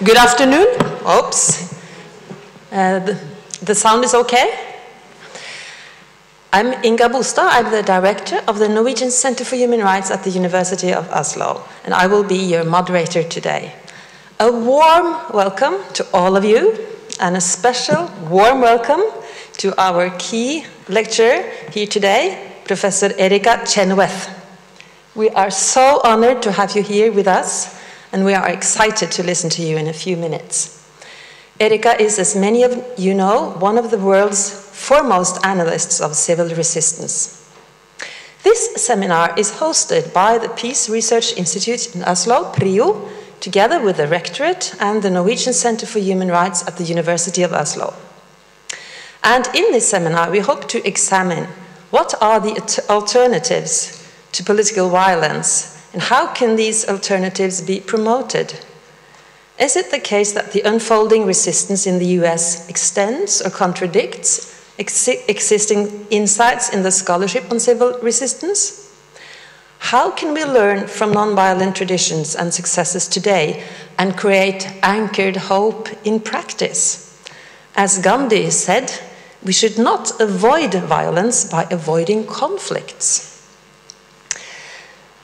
Good afternoon. Oops. The sound is okay? I'm Inga Bostad. I'm the director of the Norwegian Centre for Human Rights at the University of Oslo, and I will be your moderator today. A warm welcome to all of you, and a special warm welcome to our key lecturer here today, Professor Erika Chenoweth. We are so honored to have you here with us, and we are excited to listen to you in a few minutes. Erika is, as many of you know, one of the world's foremost analysts of civil resistance. This seminar is hosted by the Peace Research Institute in Oslo, PRIO, together with the Rectorate and the Norwegian Centre for Human Rights at the University of Oslo. And in this seminar, we hope to examine what are the alternatives to political violence, and how can these alternatives be promoted? Is it the case that the unfolding resistance in the US extends or contradicts existing insights in the scholarship on civil resistance? How can we learn from nonviolent traditions and successes today and create anchored hope in practice? As Gandhi said, we should not avoid violence by avoiding conflicts.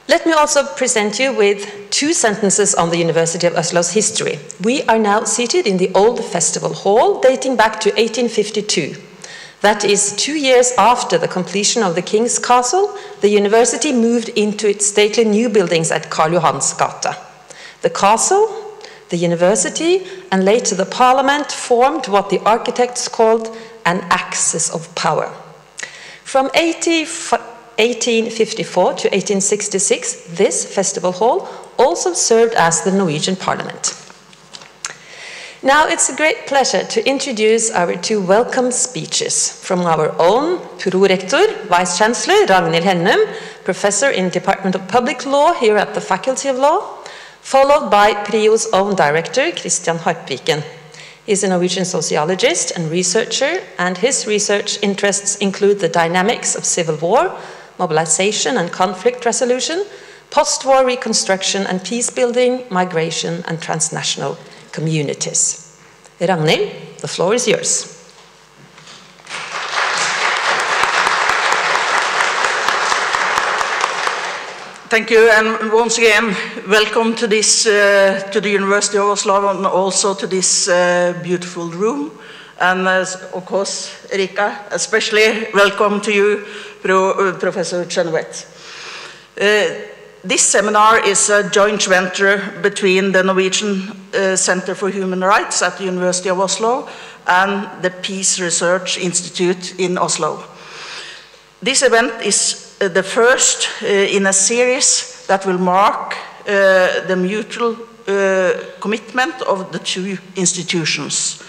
Let me also present you with two sentences on the University of Oslo's history. We are now seated in the old festival hall dating back to 1852. That is 2 years after the completion of the King's Castle. The university moved into its stately new buildings at Karl Johans gate. The castle, the university, and later the parliament formed what the architects called an axis of power. From 1854 to 1866, this festival hall also served as the Norwegian Parliament. Now it's a great pleasure to introduce our two welcome speeches from our own Pro-Rector, Vice-Chancellor Ragnhild Hennum, Professor in Department of Public Law here at the Faculty of Law, followed by PRIO's own Director, Christian Harpviken. He's a Norwegian sociologist and researcher, and his research interests include the dynamics of civil war, mobilization and conflict resolution, post-war reconstruction and peace building, migration and transnational communities. Ragnhild, the floor is yours. Thank you, and once again, welcome to this, to the University of Oslo, and also to this beautiful room. And of course, Erika, especially welcome to you, Professor Chenoweth. This seminar is a joint venture between the Norwegian Centre for Human Rights at the University of Oslo and the Peace Research Institute in Oslo. This event is the first in a series that will mark the mutual commitment of the two institutions.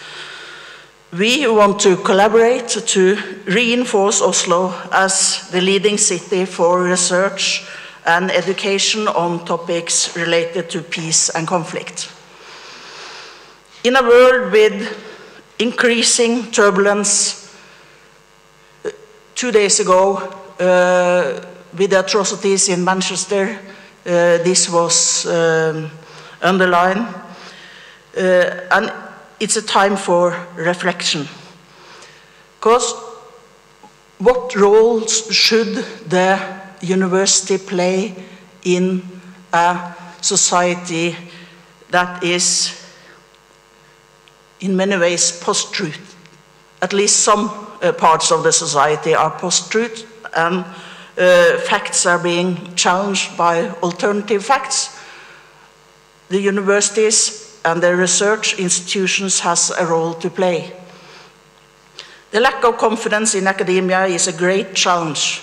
We want to collaborate to reinforce Oslo as the leading city for research and education on topics related to peace and conflict. In a world with increasing turbulence, 2 days ago, with the atrocities in Manchester, this was underlined, and it's a time for reflection. Because what roles should the university play in a society that is in many ways post-truth? At least some parts of the society are post-truth, and facts are being challenged by alternative facts. The universities and the research institutions has a role to play. The lack of confidence in academia is a great challenge.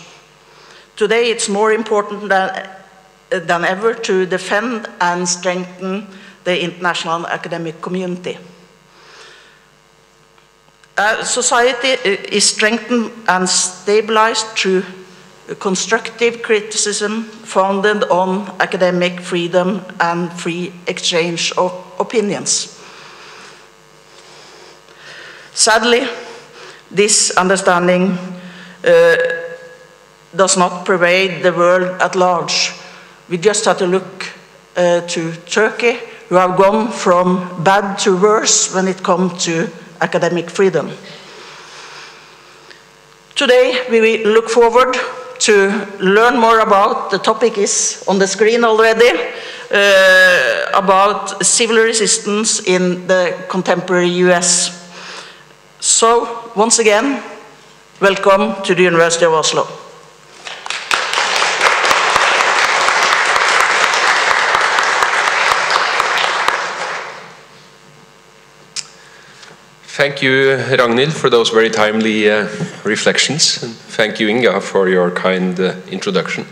Today it's more important than ever to defend and strengthen the international academic community. Society is strengthened and stabilized through constructive criticism founded on academic freedom and free exchange of opinions. Sadly, this understanding does not pervade the world at large. We just have to look to Turkey, who have gone from bad to worse when it comes to academic freedom. Today, we will look forward to learn more about, the topic is on the screen already, about civil resistance in the contemporary US. So, once again, welcome to the University of Oslo. Thank you, Ragnhild, for those very timely reflections. And thank you, Inga, for your kind introduction.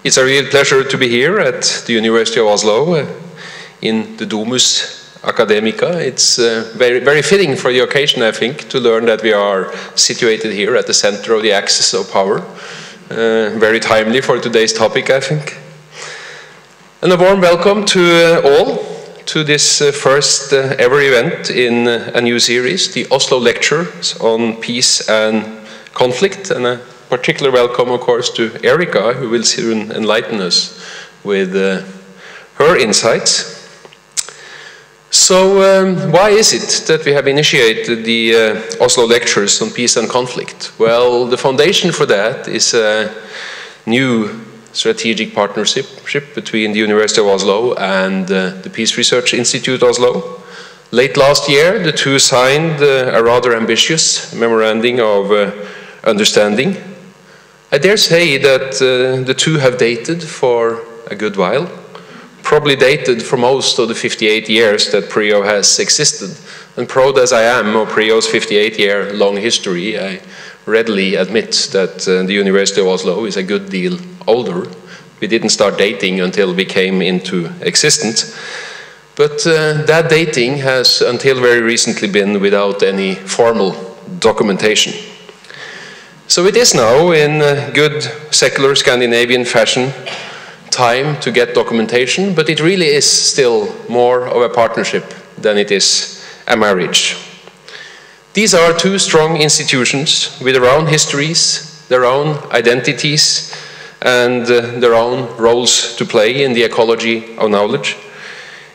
It's a real pleasure to be here at the University of Oslo in the Domus Academica. It's very fitting for the occasion, I think, to learn that we are situated here at the center of the axis of power. Very timely for today's topic, I think. And a warm welcome to all to this first ever event in a new series, the Oslo Lectures on Peace and Conflict. And a particular welcome, of course, to Erika, who will soon enlighten us with her insights. So why is it that we have initiated the Oslo Lectures on Peace and Conflict? Well, the foundation for that is a new strategic partnership between the University of Oslo and the Peace Research Institute Oslo. Late last year, the two signed a rather ambitious memorandum of understanding. I dare say that the two have dated for a good while, probably dated for most of the 58 years that PRIO has existed. And proud as I am of PRIO's 58-year long history, I readily admit that the University of Oslo is a good deal older. We didn't start dating until we came into existence. But that dating has until very recently been without any formal documentation. So it is now, in good secular Scandinavian fashion, time to get documentation, but it really is still more of a partnership than it is a marriage. These are two strong institutions with their own histories, their own identities, and their own roles to play in the ecology of knowledge.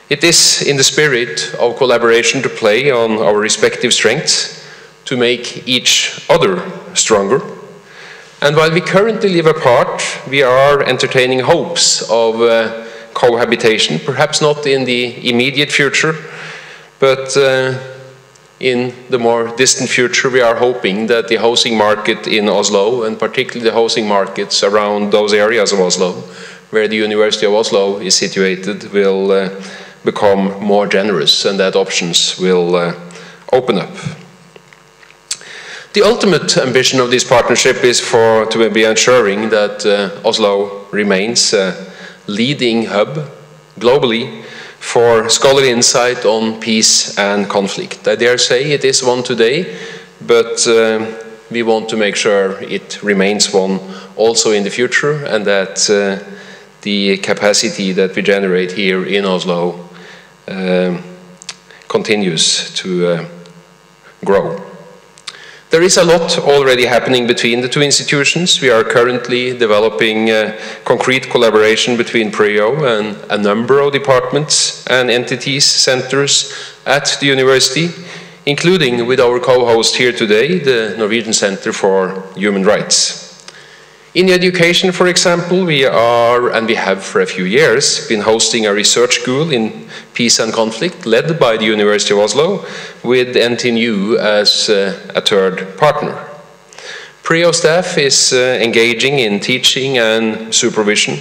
It is in the spirit of collaboration to play on our respective strengths to make each other stronger. And while we currently live apart, we are entertaining hopes of cohabitation, perhaps not in the immediate future, but in the more distant future, we are hoping that the housing market in Oslo, and particularly the housing markets around those areas of Oslo, where the University of Oslo is situated, will become more generous, and that options will open up. The ultimate ambition of this partnership is to be ensuring that Oslo remains a leading hub globally for scholarly insight on peace and conflict. I dare say it is one today, but we want to make sure it remains one also in the future, and that the capacity that we generate here in Oslo continues to grow. There is a lot already happening between the two institutions. We are currently developing concrete collaboration between PRIO and a number of departments and entities, centers at the university, including with our co-host here today, the Norwegian Centre for Human Rights. In education, for example, we are, and we have for a few years, been hosting a research school in peace and conflict led by the University of Oslo, with NTNU as a third partner. PRIO staff is engaging in teaching and supervision.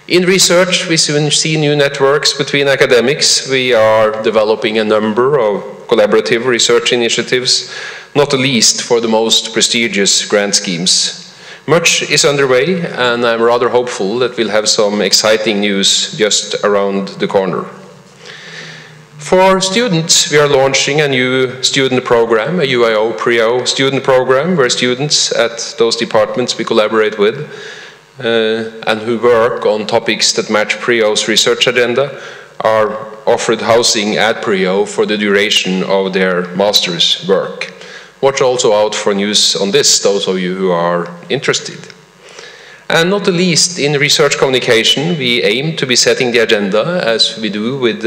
In research, we soon see new networks between academics. We are developing a number of collaborative research initiatives, not the least for the most prestigious grant schemes. Much is underway, and I'm rather hopeful that we'll have some exciting news just around the corner. For students, we are launching a new student program, a UIO PRIO student program, where students at those departments we collaborate with and who work on topics that match PRIO's research agenda are offered housing at PRIO for the duration of their master's work. Watch also out for news on this, those of you who are interested. And not the least, in research communication, we aim to be setting the agenda, as we do with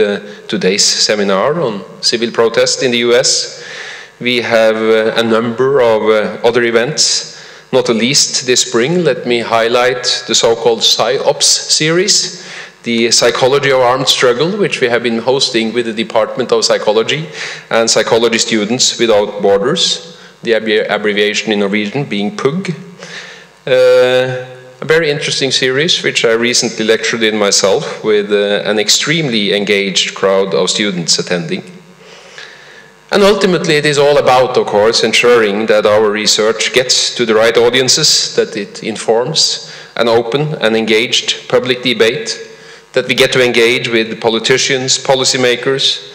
today's seminar on civil protest in the US. We have a number of other events, not the least this spring. Let me highlight the so-called PsyOps series, the Psychology of Armed Struggle, which we have been hosting with the Department of Psychology and Psychology Students Without Borders, the abbreviation in Norwegian being PUG. A very interesting series, which I recently lectured in myself with an extremely engaged crowd of students attending. And ultimately it is all about, of course, ensuring that our research gets to the right audiences, that it informs an open and engaged public debate, that we get to engage with politicians, policymakers,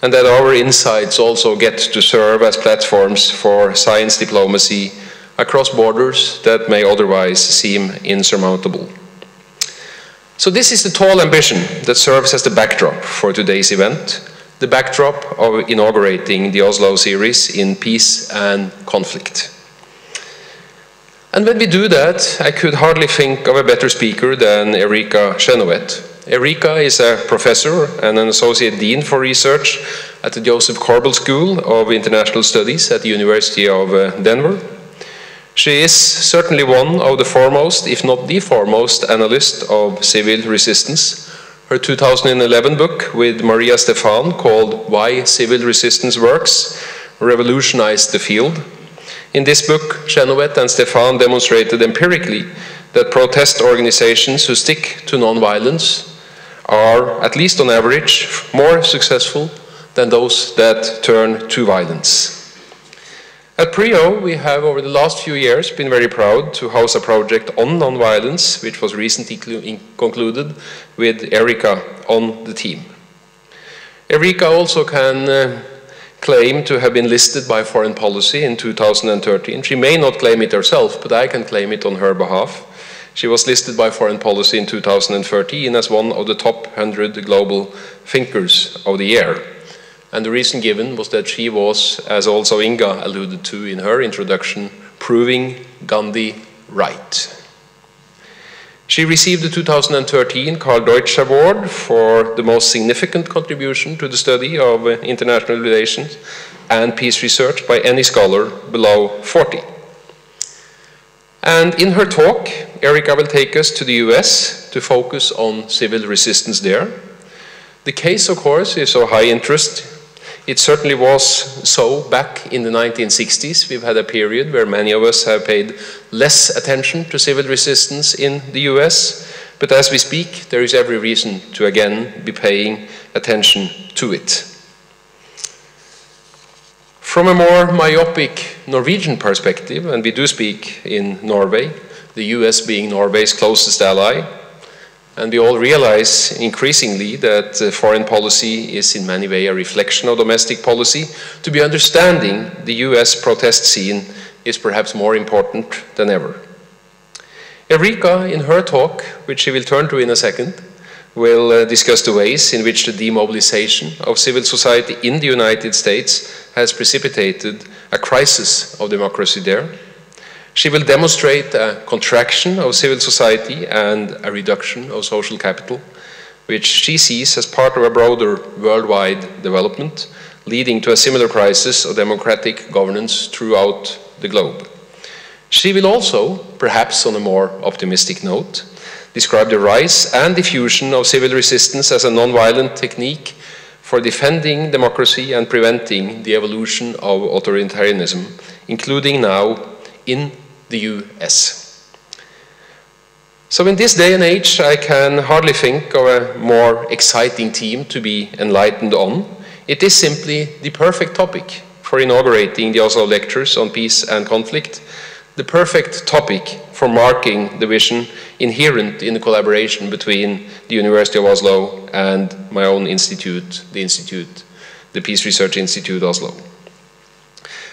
and that our insights also get to serve as platforms for science diplomacy across borders that may otherwise seem insurmountable. So this is the tall ambition that serves as the backdrop for today's event, the backdrop of inaugurating the Oslo series in Peace and Conflict. And when we do that, I could hardly think of a better speaker than Erika Chenoweth. Erika is a professor and an associate dean for research at the Joseph Corbel School of International Studies at the University of Denver. She is certainly one of the foremost, if not the foremost, analyst of civil resistance. Her 2011 book with Maria Stefan, called Why Civil Resistance Works, revolutionized the field. In this book, Chenoweth and Stefan demonstrated empirically that protest organizations who stick to nonviolence are, at least on average, more successful than those that turn to violence. At PRIO, we have over the last few years been very proud to house a project on nonviolence, which was recently concluded with Erika on the team. Erika also can claim to have been listed by Foreign Policy in 2013. She may not claim it herself, but I can claim it on her behalf. She was listed by Foreign Policy in 2013 as one of the top 100 global thinkers of the year. And the reason given was that she was, as also Inga alluded to in her introduction, proving Gandhi right. She received the 2013 Karl Deutsch Award for the most significant contribution to the study of international relations and peace research by any scholar below 40. And in her talk, Erika will take us to the US to focus on civil resistance there. The case, of course, is of high interest. It certainly was so back in the 1960s. We've had a period where many of us have paid less attention to civil resistance in the US, but as we speak, there is every reason to again be paying attention to it. From a more myopic Norwegian perspective, and we do speak in Norway, the US being Norway's closest ally, and we all realize increasingly that foreign policy is in many ways a reflection of domestic policy. To be understanding the US protest scene is perhaps more important than ever. Erika, in her talk, which she will turn to in a second, will discuss the ways in which the demobilization of civil society in the United States has precipitated a crisis of democracy there. She will demonstrate a contraction of civil society and a reduction of social capital, which she sees as part of a broader worldwide development, leading to a similar crisis of democratic governance throughout the globe. She will also, perhaps on a more optimistic note, describe the rise and diffusion of civil resistance as a non-violent technique for defending democracy and preventing the evolution of authoritarianism, including now in the US. So in this day and age, I can hardly think of a more exciting theme to be enlightened on. It is simply the perfect topic for inaugurating the Oslo lectures on peace and conflict, the perfect topic for marking the vision inherent in the collaboration between the University of Oslo and my own institute, the Peace Research Institute Oslo.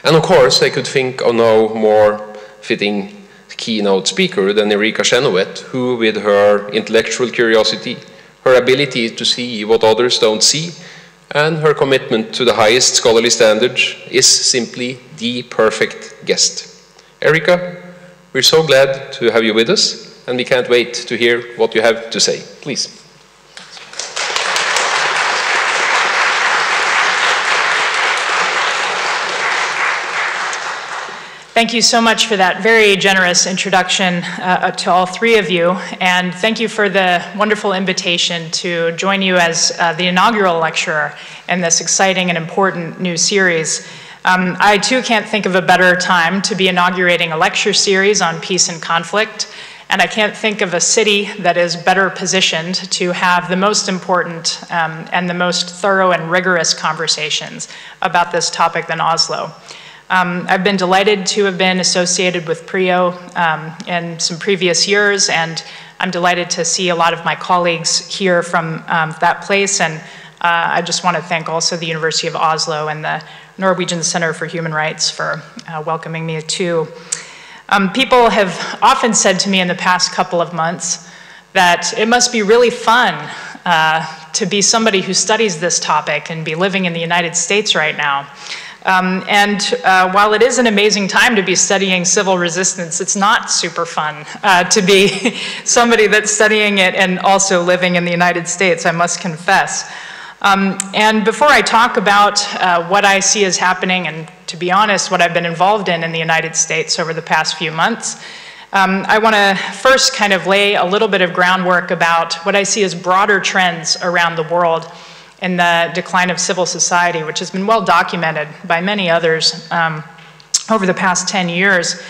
And of course, I could think of no more fitting keynote speaker than Erika Chenoweth, who with her intellectual curiosity, her ability to see what others don't see, and her commitment to the highest scholarly standards is simply the perfect guest. Erika, we're so glad to have you with us. and we can't wait to hear what you have to say. Please. Thank you so much for that very generous introduction to all three of you, and thank you for the wonderful invitation to join you as the inaugural lecturer in this exciting and important new series. I too can't think of a better time to be inaugurating a lecture series on peace and conflict, and I can't think of a city that is better positioned to have the most important and the most thorough and rigorous conversations about this topic than Oslo. I've been delighted to have been associated with PRIO in some previous years, and I'm delighted to see a lot of my colleagues here from that place, and I just want to thank also the University of Oslo and the Norwegian Centre for Human Rights for welcoming me too. People have often said to me in the past couple of months that it must be really fun to be somebody who studies this topic and be living in the United States right now. While it is an amazing time to be studying civil resistance, it's not super fun to be somebody that's studying it and also living in the United States, I must confess. And before I talk about what I see as happening, and to be honest, what I've been involved in the United States over the past few months, I want to first kind of lay a little bit of groundwork about what I see as broader trends around the world in the decline of civil society, which has been well documented by many others over the past 10 years,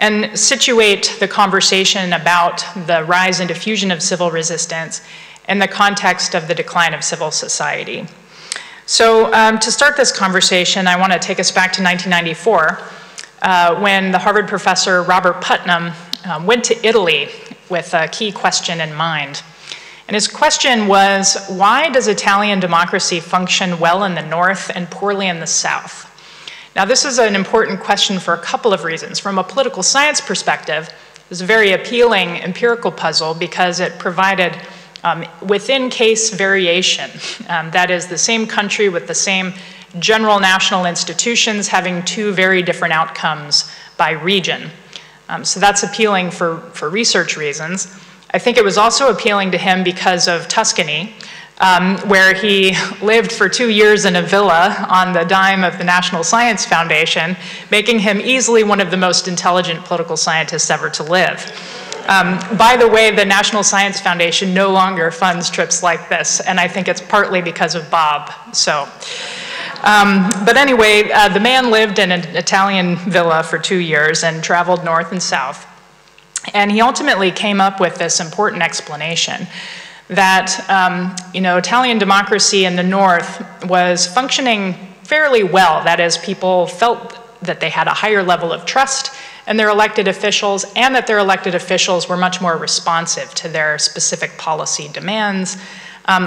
and situate the conversation about the rise and diffusion of civil resistance in the context of the decline of civil society. So to start this conversation, I want to take us back to 1994, when the Harvard professor Robert Putnam went to Italy with a key question in mind. And his question was, why does Italian democracy function well in the North and poorly in the South? Now, this is an important question for a couple of reasons. From a political science perspective, it was a very appealing empirical puzzle because it provided within-case variation. That is, the same country with the same general national institutions having two very different outcomes by region. So that's appealing for research reasons. I think it was also appealing to him because of Tuscany, where he lived for 2 years in a villa on the dime of the National Science Foundation, making him easily one of the most intelligent political scientists ever to live. By the way, the National Science Foundation no longer funds trips like this, and I think it's partly because of Bob. So, but anyway, the man lived in an Italian villa for 2 years and traveled north and south. And he ultimately came up with this important explanation that, Italian democracy in the North was functioning fairly well. That is, people felt that they had a higher level of trust in their elected officials, and that their elected officials were much more responsive to their specific policy demands.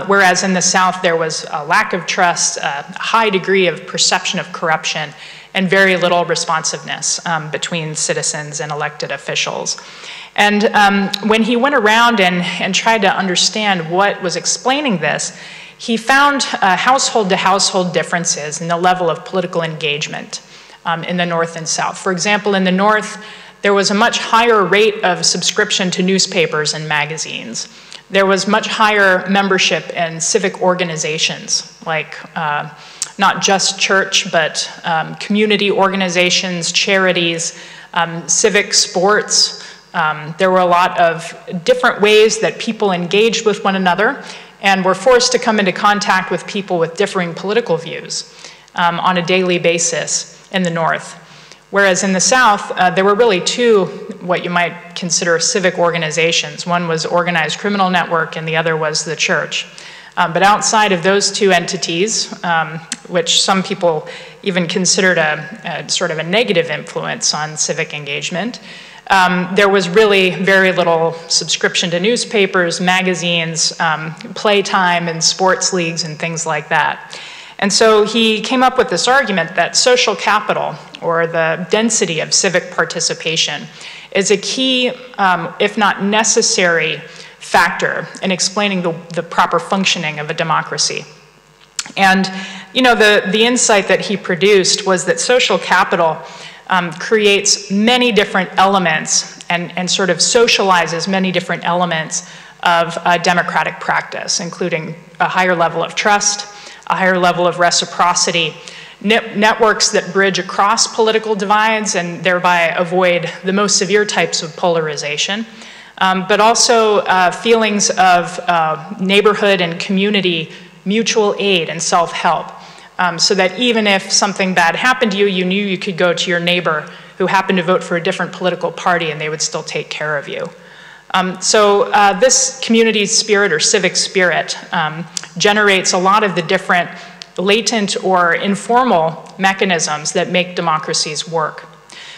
Whereas in the South, there was a lack of trust, a high degree of perception of corruption, and very little responsiveness between citizens and elected officials. And when he went around and tried to understand what was explaining this, he found household-to-household differences in the level of political engagement in the North and South. For example, in the North, there was a much higher rate of subscription to newspapers and magazines. There was much higher membership in civic organizations, like not just church, but community organizations, charities, civic sports. There were a lot of different ways that people engaged with one another and were forced to come into contact with people with differing political views on a daily basis in the North. Whereas in the South, there were really two, what you might consider civic organizations. One was organized criminal network and the other was the church. But outside of those two entities, which some people even considered a sort of a negative influence on civic engagement, there was really very little subscription to newspapers, magazines, playtime and sports leagues and things like that. And so he came up with this argument that social capital, or the density of civic participation, is a key, if not necessary, factor in explaining the proper functioning of a democracy. And the insight that he produced was that social capital creates many different elements and sort of socializes many different elements of democratic practice, including a higher level of trust, a higher level of reciprocity, networks that bridge across political divides and thereby avoid the most severe types of polarization, but also feelings of neighborhood and community mutual aid and self-help, so that even if something bad happened to you, you knew you could go to your neighbor who happened to vote for a different political party and they would still take care of you. This community spirit or civic spirit generates a lot of the different latent or informal mechanisms that make democracies work.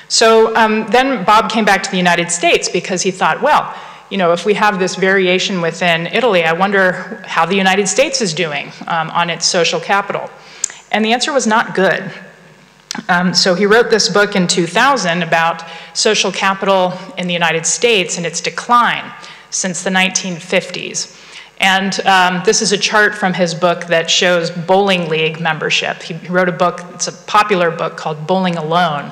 So then Bob came back to the United States because he thought, well, you know, if we have this variation within Italy, I wonder how the United States is doing on its social capital. And the answer was not good. So he wrote this book in 2000 about social capital in the United States and its decline since the 1950s. And this is a chart from his book that shows bowling league membership. He wrote a book, it's a popular book called Bowling Alone,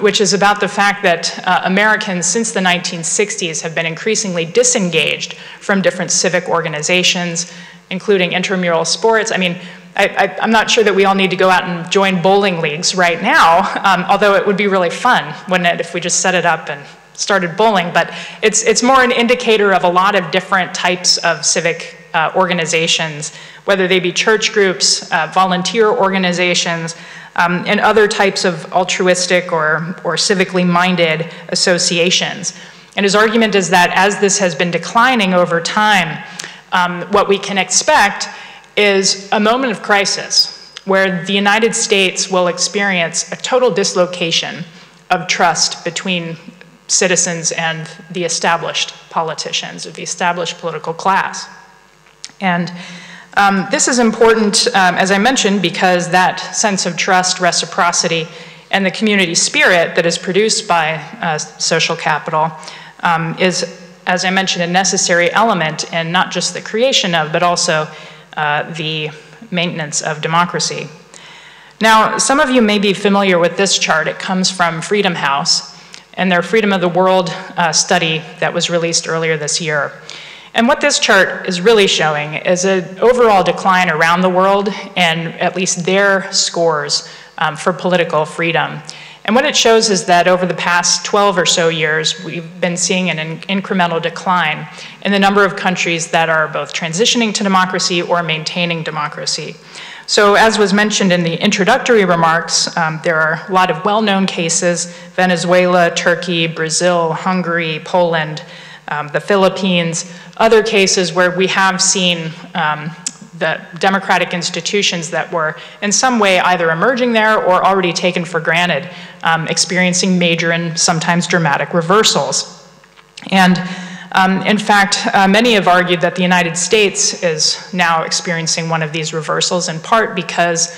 which is about the fact that Americans since the 1960s have been increasingly disengaged from different civic organizations, including intramural sports. I mean, I'm not sure that we all need to go out and join bowling leagues right now, although it would be really fun, wouldn't it, if we just set it up and started bowling. But it's more an indicator of a lot of different types of civic organizations, whether they be church groups, volunteer organizations, and other types of altruistic or civically minded associations. And his argument is that as this has been declining over time, what we can expect is a moment of crisis where the United States will experience a total dislocation of trust between citizens and the established politicians, or the established political class. And this is important, as I mentioned, because that sense of trust, reciprocity, and the community spirit that is produced by social capital is, as I mentioned, a necessary element in not just the creation of, but also the maintenance of democracy. Now, some of you may be familiar with this chart. It comes from Freedom House and their Freedom of the World study that was released earlier this year. And what this chart is really showing is an overall decline around the world and at least their scores for political freedom. And what it shows is that over the past 12 or so years, we've been seeing an incremental decline in the number of countries that are both transitioning to democracy or maintaining democracy. So as was mentioned in the introductory remarks, there are a lot of well-known cases: Venezuela, Turkey, Brazil, Hungary, Poland, the Philippines, other cases where we have seen the democratic institutions that were in some way either emerging there or already taken for granted, experiencing major and sometimes dramatic reversals. And in fact, many have argued that the United States is now experiencing one of these reversals, in part because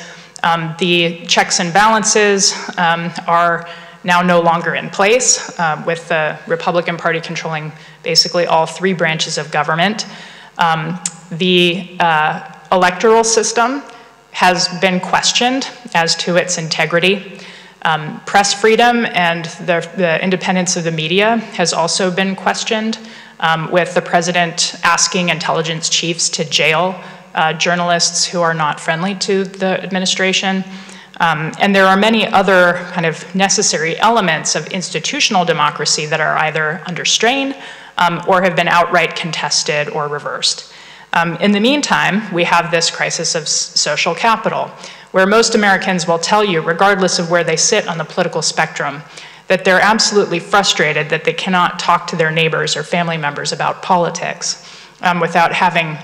the checks and balances are now no longer in place, with the Republican Party controlling basically all three branches of government. The electoral system has been questioned as to its integrity. Press freedom and the independence of the media has also been questioned, with the president asking intelligence chiefs to jail journalists who are not friendly to the administration. And there are many other kind of necessary elements of institutional democracy that are either under strain or have been outright contested or reversed. In the meantime, we have this crisis of social capital, where most Americans will tell you, regardless of where they sit on the political spectrum, that they're absolutely frustrated that they cannot talk to their neighbors or family members about politics without having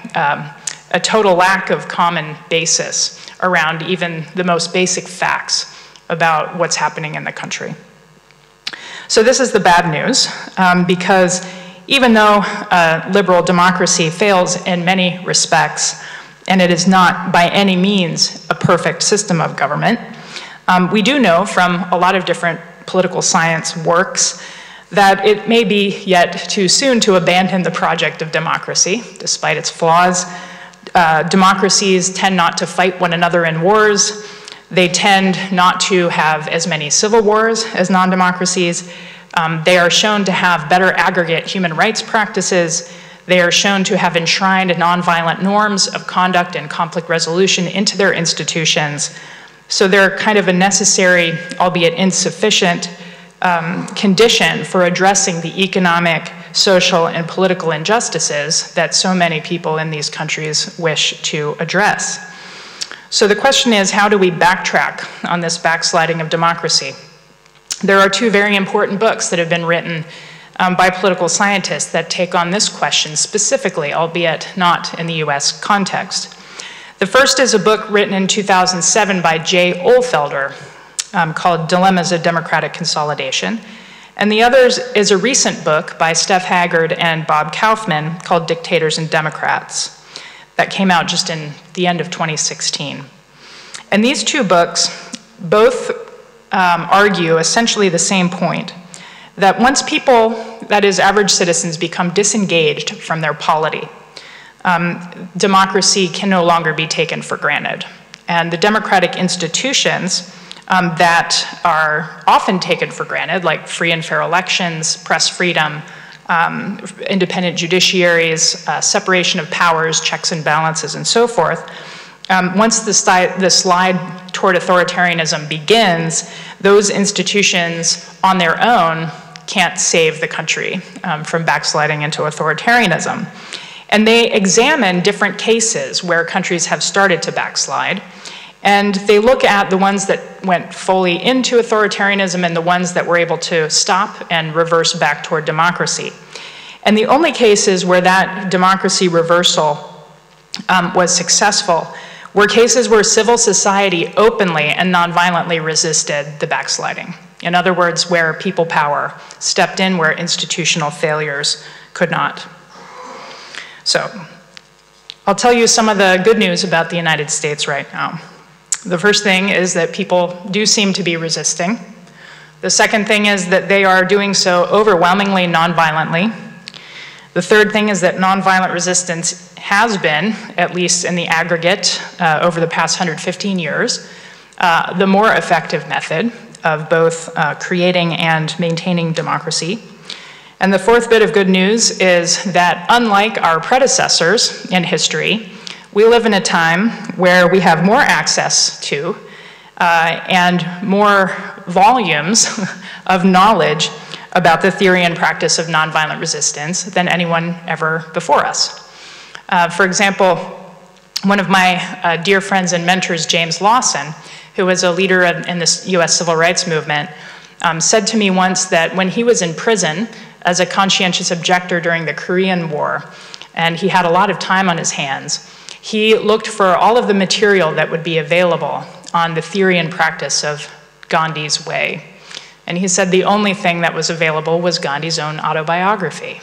a total lack of common basis around even the most basic facts about what's happening in the country. So this is the bad news, because even though liberal democracy fails in many respects, and it is not by any means a perfect system of government, we do know from a lot of different political science works that it may be yet too soon to abandon the project of democracy, despite its flaws. Democracies tend not to fight one another in wars. They tend not to have as many civil wars as non-democracies. They are shown to have better aggregate human rights practices. They are shown to have enshrined nonviolent norms of conduct and conflict resolution into their institutions. So they're kind of a necessary, albeit insufficient, condition for addressing the economic, social, and political injustices that so many people in these countries wish to address. So the question is, how do we backtrack on this backsliding of democracy? There are two very important books that have been written by political scientists that take on this question specifically, albeit not in the US context. The first is a book written in 2007 by Jay Ohlfelder called Dilemmas of Democratic Consolidation. And the other is a recent book by Steph Haggard and Bob Kaufman called Dictators and Democrats that came out just in the end of 2016. And these two books both argue essentially the same point, that once people, that is average citizens, become disengaged from their polity, democracy can no longer be taken for granted. And the democratic institutions that are often taken for granted, like free and fair elections, press freedom, independent judiciaries, separation of powers, checks and balances, and so forth, once the slide toward authoritarianism begins, those institutions on their own can't save the country from backsliding into authoritarianism. And they examine different cases where countries have started to backslide, and they look at the ones that went fully into authoritarianism and the ones that were able to stop and reverse back toward democracy. And the only cases where that democracy reversal was successful were cases where civil society openly and nonviolently resisted the backsliding. In other words, where people power stepped in where institutional failures could not. So, I'll tell you some of the good news about the United States right now. The first thing is that people do seem to be resisting. The second thing is that they are doing so overwhelmingly nonviolently. The third thing is that nonviolent resistance has been, at least in the aggregate over the past 115 years, the more effective method of both creating and maintaining democracy. And the fourth bit of good news is that unlike our predecessors in history, we live in a time where we have more access to and more volumes of knowledge about the theory and practice of nonviolent resistance than anyone ever before us. For example, one of my dear friends and mentors, James Lawson, who was a leader in the US civil rights movement, said to me once that when he was in prison as a conscientious objector during the Korean War, and he had a lot of time on his hands, he looked for all of the material that would be available on the theory and practice of Gandhi's way. And he said the only thing that was available was Gandhi's own autobiography,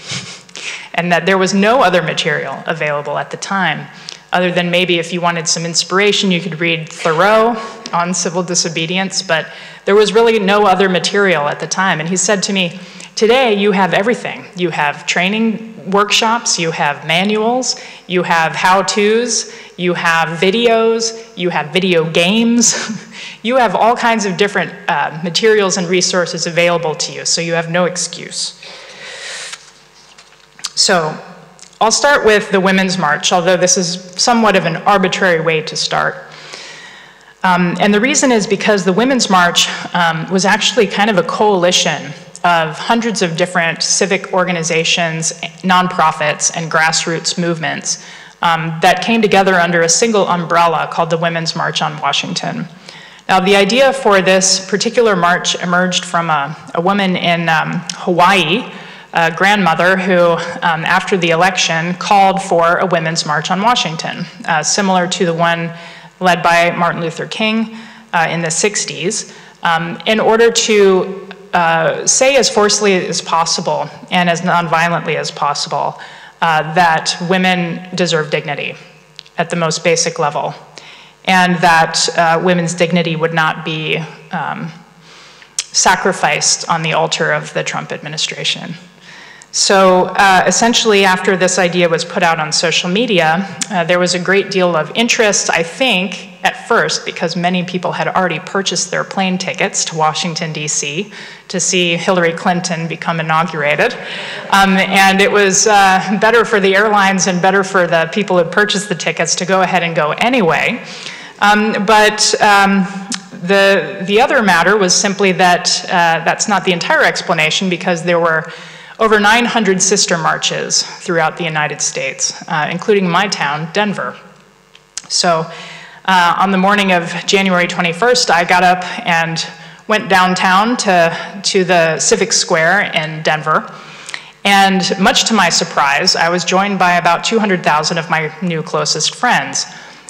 and that there was no other material available at the time, other than maybe if you wanted some inspiration, you could read Thoreau on civil disobedience, but there was really no other material at the time. And he said to me, today you have everything. You have training workshops, you have manuals, you have how-tos, you have videos, you have video games, you have all kinds of different materials and resources available to you, so you have no excuse. So, I'll start with the Women's March, although this is somewhat of an arbitrary way to start. And the reason is because the Women's March was actually kind of a coalition of hundreds of different civic organizations, nonprofits, and grassroots movements that came together under a single umbrella called the Women's March on Washington. Now, the idea for this particular march emerged from a woman in Hawaii, a grandmother who, after the election, called for a Women's March on Washington, similar to the one led by Martin Luther King in the 60s, in order to say as forcefully as possible and as nonviolently as possible that women deserve dignity at the most basic level, and that women's dignity would not be sacrificed on the altar of the Trump administration. So essentially, after this idea was put out on social media, there was a great deal of interest, I think, at first because many people had already purchased their plane tickets to Washington, D.C. to see Hillary Clinton become inaugurated. And it was better for the airlines and better for the people who purchased the tickets to go ahead and go anyway. The other matter was simply that that's not the entire explanation, because there were over 900 sister marches throughout the United States, including my town, Denver. So on the morning of January 21st, I got up and went downtown to the Civic Square in Denver. And much to my surprise, I was joined by about 200,000 of my new closest friends.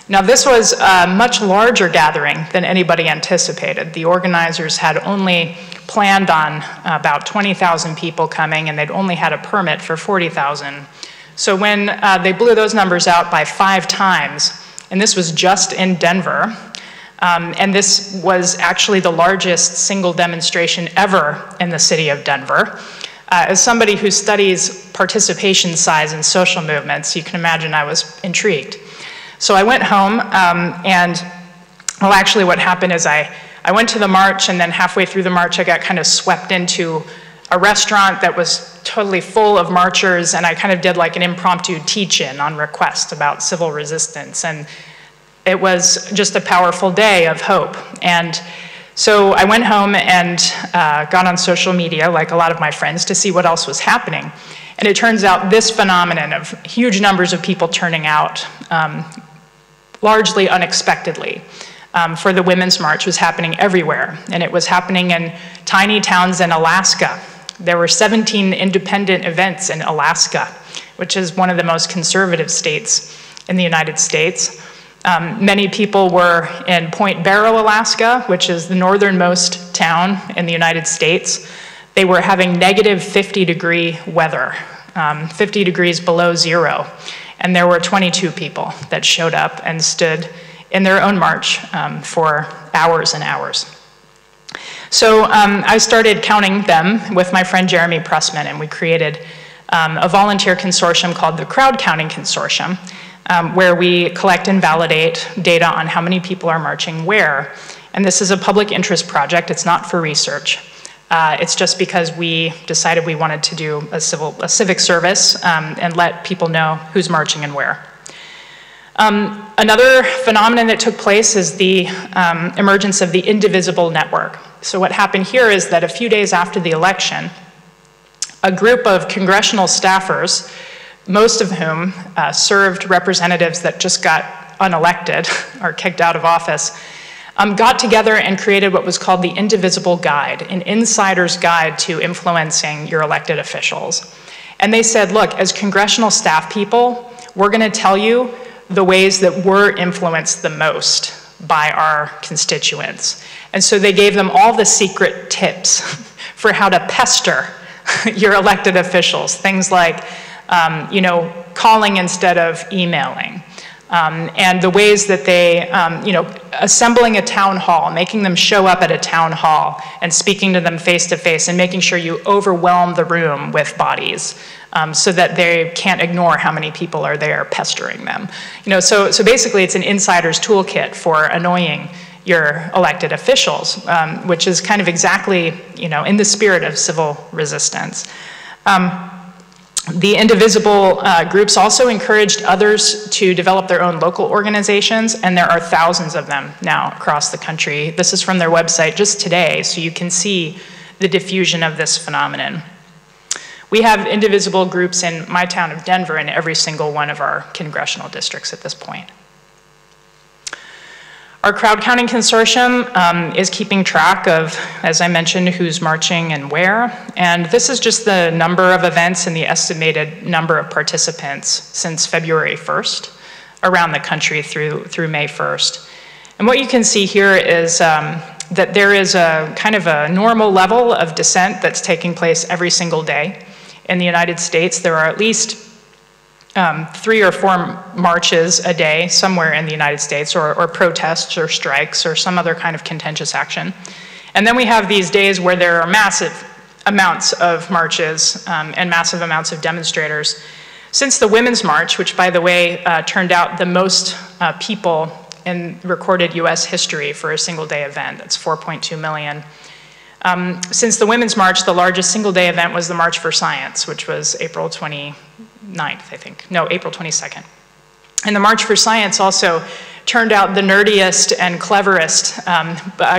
Now, this was a much larger gathering than anybody anticipated. The organizers had only planned on about 20,000 people coming, and they'd only had a permit for 40,000. So when they blew those numbers out by 5 times, and this was just in Denver, and this was actually the largest single demonstration ever in the city of Denver. As somebody who studies participation size in social movements, you can imagine I was intrigued. So I went home, well, actually what happened is I went to the march, and then halfway through the march, I got kind of swept into a restaurant that was totally full of marchers, and I kind of did like an impromptu teach-in on request about civil resistance, and it was just a powerful day of hope. And so I went home and got on social media, like a lot of my friends, to see what else was happening. And it turns out this phenomenon of huge numbers of people turning out, largely unexpectedly, for the Women's March was happening everywhere. And it was happening in tiny towns in Alaska. There were 17 independent events in Alaska, which is one of the most conservative states in the United States. Many people were in Point Barrow, Alaska, which is the northernmost town in the United States. They were having negative 50-degree weather, 50 degrees below zero. And there were 22 people that showed up and stood in their own march for hours and hours. So I started counting them with my friend Jeremy Pressman, and we created a volunteer consortium called the Crowd Counting Consortium, where we collect and validate data on how many people are marching where. And this is a public interest project. It's not for research. It's just because we decided we wanted to do a civic service and let people know who's marching and where. Another phenomenon that took place is the emergence of the indivisible network. So what happened here is that a few days after the election, a group of congressional staffers, most of whom served representatives that just got unelected or kicked out of office, got together and created what was called the Indivisible Guide, an insider's guide to influencing your elected officials. And they said, look, as congressional staff people, we're going to tell you the ways that we're influenced the most by our constituents. And so they gave them all the secret tips for how to pester your elected officials, things like calling instead of emailing. And the ways that they, assembling a town hall, making them show up at a town hall and speaking to them face to face and making sure you overwhelm the room with bodies so that they can't ignore how many people are there pestering them. So basically it's an insider's toolkit for annoying your elected officials, which is kind of exactly, in the spirit of civil resistance. The indivisible groups also encouraged others to develop their own local organizations, and there are thousands of them now across the country. This is from their website just today, so you can see the diffusion of this phenomenon. We have indivisible groups in my town of Denver in every single one of our congressional districts at this point. Our crowd counting consortium is keeping track of, as I mentioned, who's marching and where. And this is just the number of events and the estimated number of participants since February 1st around the country through May 1st. And what you can see here is that there is a kind of a normal level of dissent that's taking place every single day. In the United States, there are at least 3 or 4 marches a day somewhere in the United States, or protests or strikes or some other kind of contentious action. And then we have these days where there are massive amounts of marches and massive amounts of demonstrators. Since the Women's March, which by the way turned out the most people in recorded US history for a single day event. That's 4.2 million. Since the Women's March, the largest single day event was the March for Science, which was April 29th, I think. No, April 22nd. And the March for Science also turned out the nerdiest and cleverest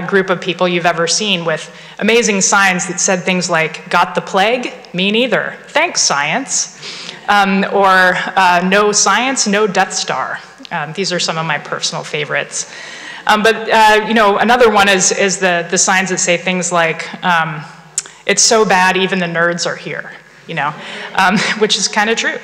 group of people you've ever seen, with amazing signs that said things like, "Got the plague? Me neither. Thanks, science." Or "No science, no Death Star." These are some of my personal favorites. But you know, another one is the signs that say things like, "It's so bad, even the nerds are here," you know, which is kind of true.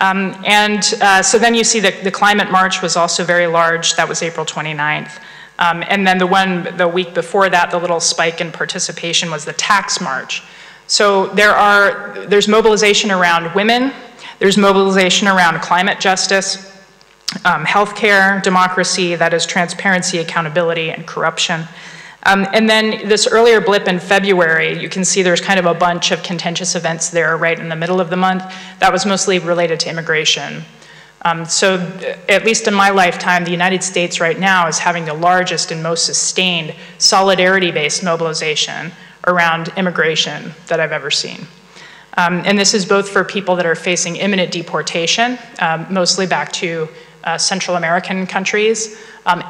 So then you see that the Climate March was also very large. That was April 29th. And then the week before that, the little spike in participation was the Tax March. So there's mobilization around women, there's mobilization around climate justice, healthcare, democracy, that is transparency, accountability, and corruption. And then this earlier blip in February, you can see there's kind of a bunch of contentious events there right in the middle of the month. That was mostly related to immigration. So at least in my lifetime, the United States right now is having the largest and most sustained solidarity-based mobilization around immigration that I've ever seen. And this is both for people that are facing imminent deportation, mostly back to Central American countries,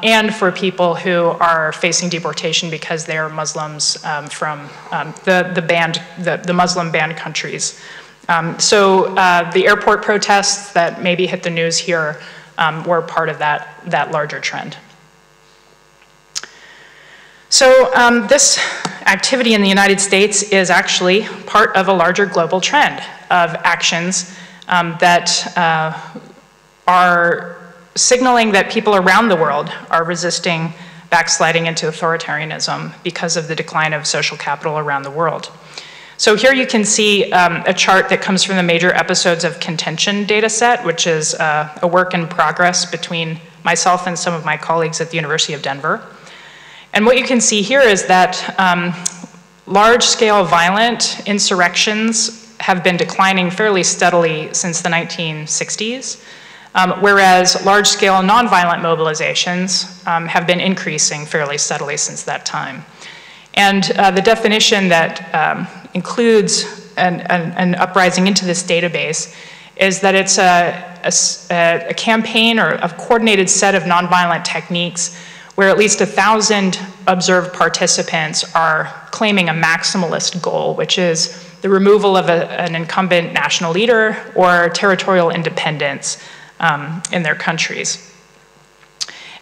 and for people who are facing deportation because they are Muslims from the Muslim banned countries. So the airport protests that maybe hit the news here were part of that larger trend. So this activity in the United States is actually part of a larger global trend of actions that are signaling that people around the world are resisting backsliding into authoritarianism because of the decline of social capital around the world. So here you can see a chart that comes from the major episodes of contention data set, which is a work in progress between myself and some of my colleagues at the University of Denver. And what you can see here is that large-scale violent insurrections have been declining fairly steadily since the 1960s. Whereas large-scale nonviolent mobilizations have been increasing fairly steadily since that time. And the definition that includes an uprising into this database is that it's a campaign or a coordinated set of nonviolent techniques where at least 1,000 observed participants are claiming a maximalist goal, which is the removal of an incumbent national leader or territorial independence in their countries.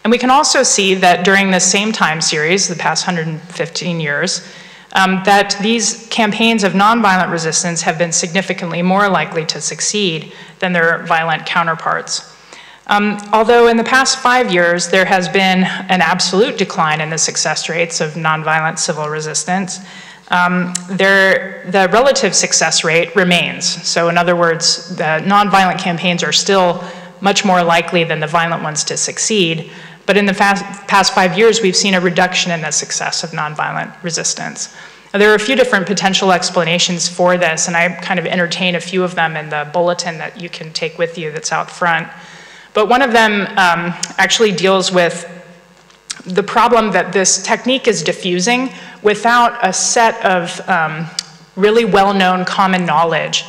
And we can also see that during the same time series, the past 115 years, that these campaigns of nonviolent resistance have been significantly more likely to succeed than their violent counterparts. Although in the past 5 years, there has been an absolute decline in the success rates of nonviolent civil resistance, the relative success rate remains. So in other words, the nonviolent campaigns are still much more likely than the violent ones to succeed. But in the past 5 years, we've seen a reduction in the success of nonviolent resistance. Now, there are a few different potential explanations for this, and I kind of entertain a few of them in the bulletin that you can take with you that's out front. But one of them actually deals with the problem that this technique is diffusing without a set of really well-known common knowledge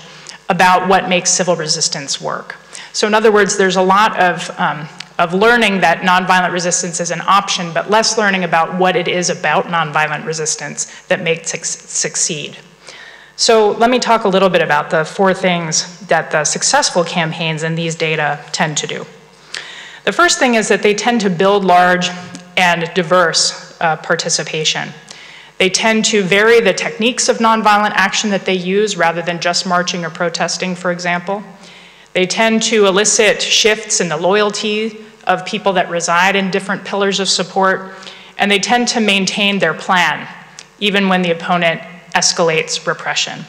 about what makes civil resistance work. So in other words, there's a lot of learning that nonviolent resistance is an option, but less learning about what it is about nonviolent resistance that makes it succeed. So let me talk a little bit about the 4 things that the successful campaigns in these data tend to do. The first thing is that they tend to build large and diverse participation. They tend to vary the techniques of nonviolent action that they use rather than just marching or protesting, for example. They tend to elicit shifts in the loyalty of people that reside in different pillars of support, and they tend to maintain their plan, even when the opponent escalates repression.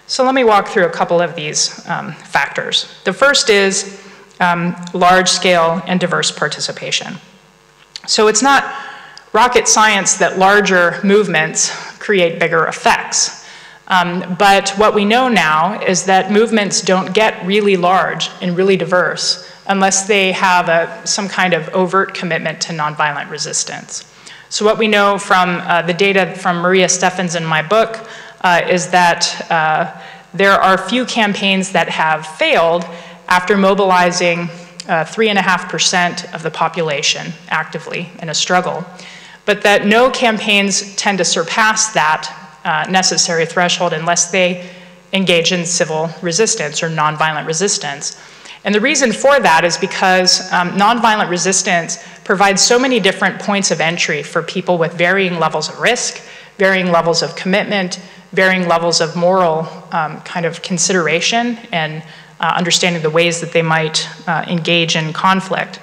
So let me walk through a couple of these factors. The first is large-scale and diverse participation. So it's not rocket science that larger movements create bigger effects. But what we know now is that movements don't get really large and really diverse unless they have some kind of overt commitment to nonviolent resistance. So what we know from the data from Maria Steffens in my book is that there are few campaigns that have failed after mobilizing 3.5% of the population actively in a struggle, but that no campaigns tend to surpass that necessary threshold unless they engage in civil resistance or nonviolent resistance. And the reason for that is because nonviolent resistance provides so many different points of entry for people with varying levels of risk, varying levels of commitment, varying levels of moral kind of consideration and understanding the ways that they might engage in conflict.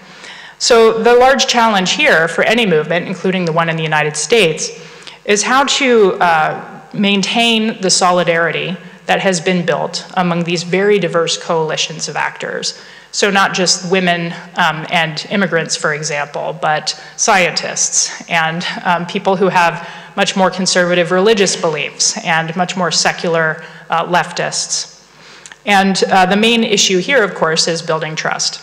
So the large challenge here for any movement, including the one in the United States, is how to maintain the solidarity that has been built among these very diverse coalitions of actors. So not just women and immigrants, for example, but scientists and people who have much more conservative religious beliefs and much more secular leftists. And the main issue here, of course, is building trust.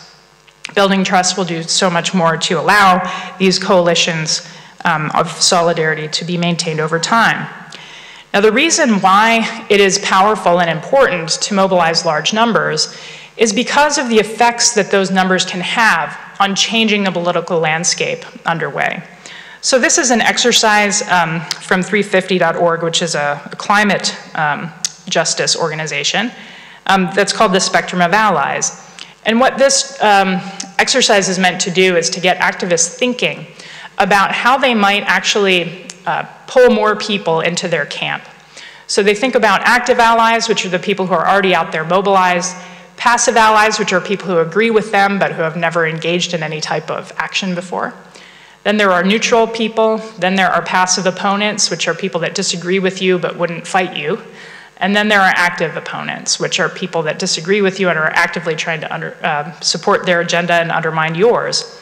Building trust will do so much more to allow these coalitions of solidarity to be maintained over time. Now, the reason why it is powerful and important to mobilize large numbers is because of the effects that those numbers can have on changing the political landscape underway. So this is an exercise from 350.org, which is a climate justice organization that's called the Spectrum of Allies. And what this exercise is meant to do is to get activists thinking about how they might actually pull more people into their camp. So they think about active allies, which are the people who are already out there mobilized, passive allies, which are people who agree with them but who have never engaged in any type of action before. Then there are neutral people. Then there are passive opponents, which are people that disagree with you but wouldn't fight you. And then there are active opponents, which are people that disagree with you and are actively trying to support their agenda and undermine yours.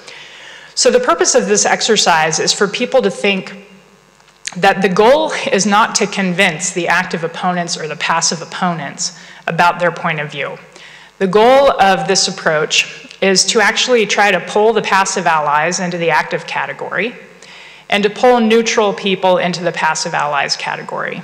So the purpose of this exercise is for people to think that the goal is not to convince the active opponents or the passive opponents about their point of view. The goal of this approach is to actually try to pull the passive allies into the active category and to pull neutral people into the passive allies category.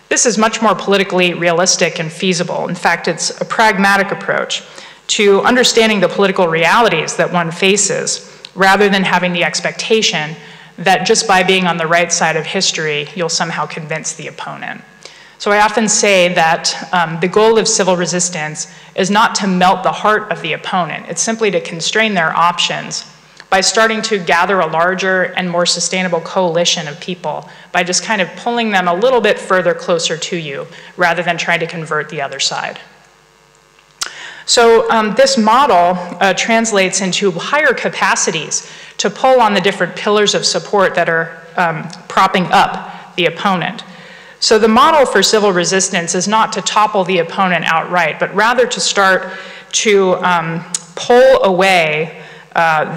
This is much more politically realistic and feasible. In fact, it's a pragmatic approach to understanding the political realities that one faces rather than having the expectation that just by being on the right side of history, you'll somehow convince the opponent. So I often say that the goal of civil resistance is not to melt the heart of the opponent. It's simply to constrain their options by starting to gather a larger and more sustainable coalition of people by just kind of pulling them a little bit further closer to you rather than trying to convert the other side. So this model translates into higher capacities to pull on the different pillars of support that are propping up the opponent. So the model for civil resistance is not to topple the opponent outright, but rather to start to pull away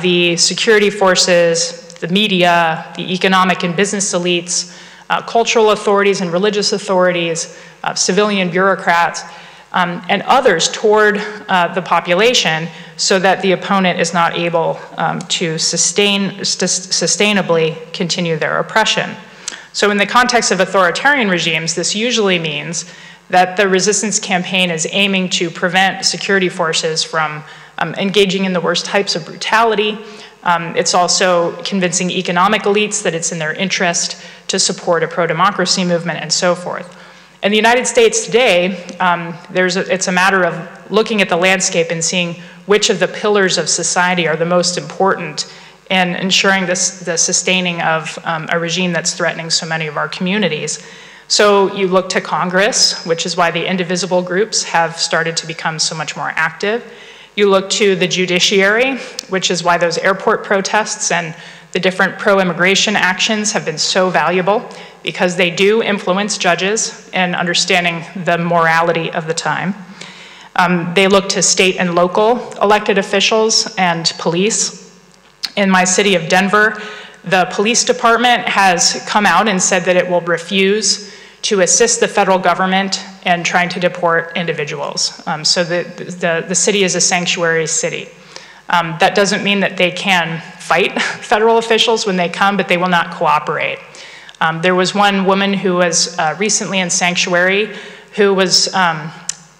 the security forces, the media, the economic and business elites, cultural authorities and religious authorities, civilian bureaucrats, and others toward the population so that the opponent is not able to sustainably continue their oppression. So in the context of authoritarian regimes, this usually means that the resistance campaign is aiming to prevent security forces from engaging in the worst types of brutality. It's also convincing economic elites that it's in their interest to support a pro-democracy movement and so forth. In the United States today, it's a matter of looking at the landscape and seeing which of the pillars of society are the most important in ensuring the sustaining of a regime that's threatening so many of our communities. So you look to Congress, which is why the indivisible groups have started to become so much more active. You look to the judiciary, which is why those airport protests and the different pro-immigration actions have been so valuable, because they do influence judges in understanding the morality of the time. They look to state and local elected officials and police. In my city of Denver, the police department has come out and said that it will refuse to assist the federal government in trying to deport individuals. So the city is a sanctuary city. That doesn't mean that they can fight federal officials when they come, but they will not cooperate. There was one woman who was recently in sanctuary who was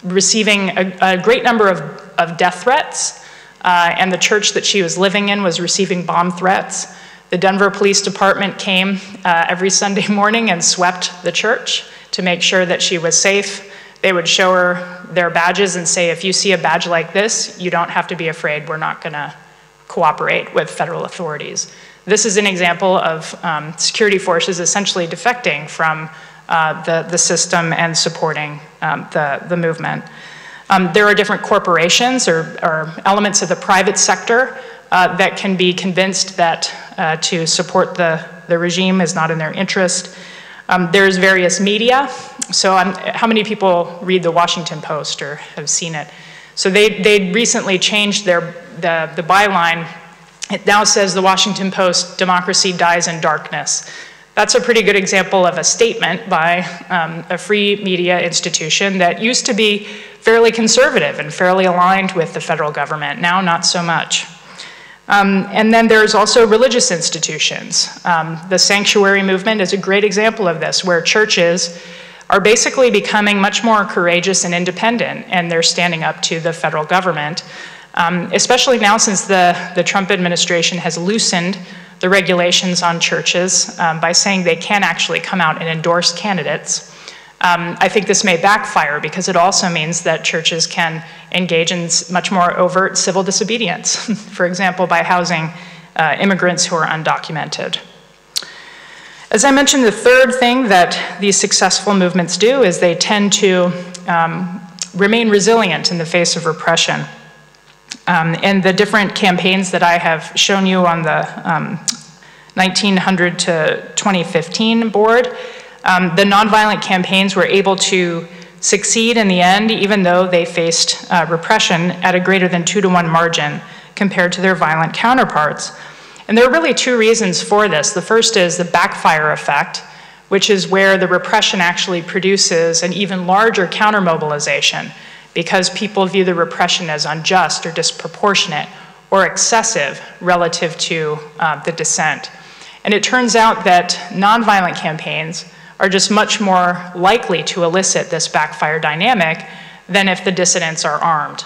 receiving a great number of death threats, and the church that she was living in was receiving bomb threats. The Denver Police Department came every Sunday morning and swept the church to make sure that she was safe. They would show her their badges and say, if you see a badge like this, you don't have to be afraid, we're not gonna cooperate with federal authorities. This is an example of security forces essentially defecting from the system and supporting the movement. There are different corporations or elements of the private sector that can be convinced that to support the regime is not in their interest. There's various media. So how many people read the Washington Post or have seen it? So they recently changed the byline. It now says the Washington Post, democracy dies in darkness. That's a pretty good example of a statement by a free media institution that used to be fairly conservative and fairly aligned with the federal government. Now, not so much. And then there's also religious institutions. The sanctuary movement is a great example of this, where churches are basically becoming much more courageous and independent, and they're standing up to the federal government, especially now since the Trump administration has loosened the regulations on churches by saying they can actually come out and endorse candidates. I think this may backfire because it also means that churches can engage in much more overt civil disobedience, for example, by housing immigrants who are undocumented. As I mentioned, the third thing that these successful movements do is they tend to remain resilient in the face of repression. And the different campaigns that I have shown you on the 1900 to 2015 board, the nonviolent campaigns were able to succeed in the end, even though they faced repression at a greater than 2-to-1 margin compared to their violent counterparts. And there are really two reasons for this. The first is the backfire effect, which is where the repression actually produces an even larger counter-mobilization because people view the repression as unjust or disproportionate or excessive relative to the dissent. And it turns out that nonviolent campaigns are just much more likely to elicit this backfire dynamic than if the dissidents are armed.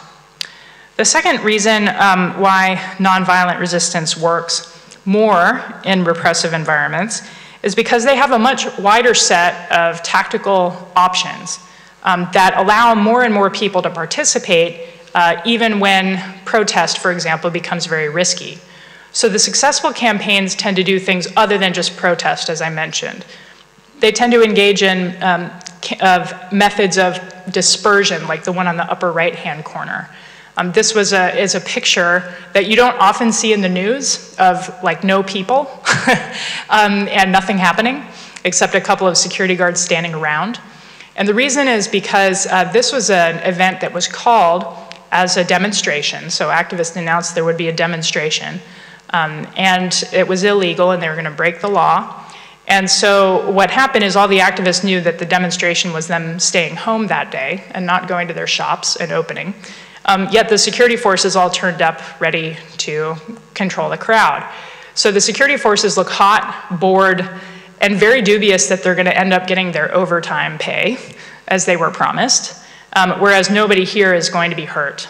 The second reason why nonviolent resistance works more in repressive environments is because they have a much wider set of tactical options that allow more and more people to participate even when protest, for example, becomes very risky. So the successful campaigns tend to do things other than just protest, as I mentioned. They tend to engage in methods of dispersion, like the one on the upper right-hand corner. This is a picture that you don't often see in the news of like no people and nothing happening, except a couple of security guards standing around. And the reason is because this was an event that was called as a demonstration. So activists announced there would be a demonstration. And it was illegal and they were going to break the law. And so what happened is all the activists knew that the demonstration was them staying home that day and not going to their shops and opening. Yet the security forces all turned up ready to control the crowd. So the security forces look hot, bored, and very dubious that they're going to end up getting their overtime pay, as they were promised, whereas nobody here is going to be hurt.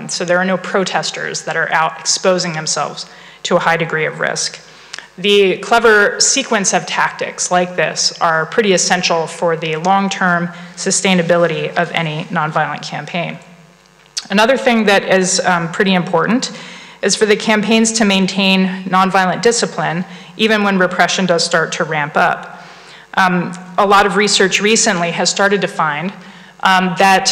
So there are no protesters that are out exposing themselves to a high degree of risk. The clever sequence of tactics like this are pretty essential for the long-term sustainability of any nonviolent campaign. Another thing that is pretty important is for the campaigns to maintain nonviolent discipline even when repression does start to ramp up. A lot of research recently has started to find that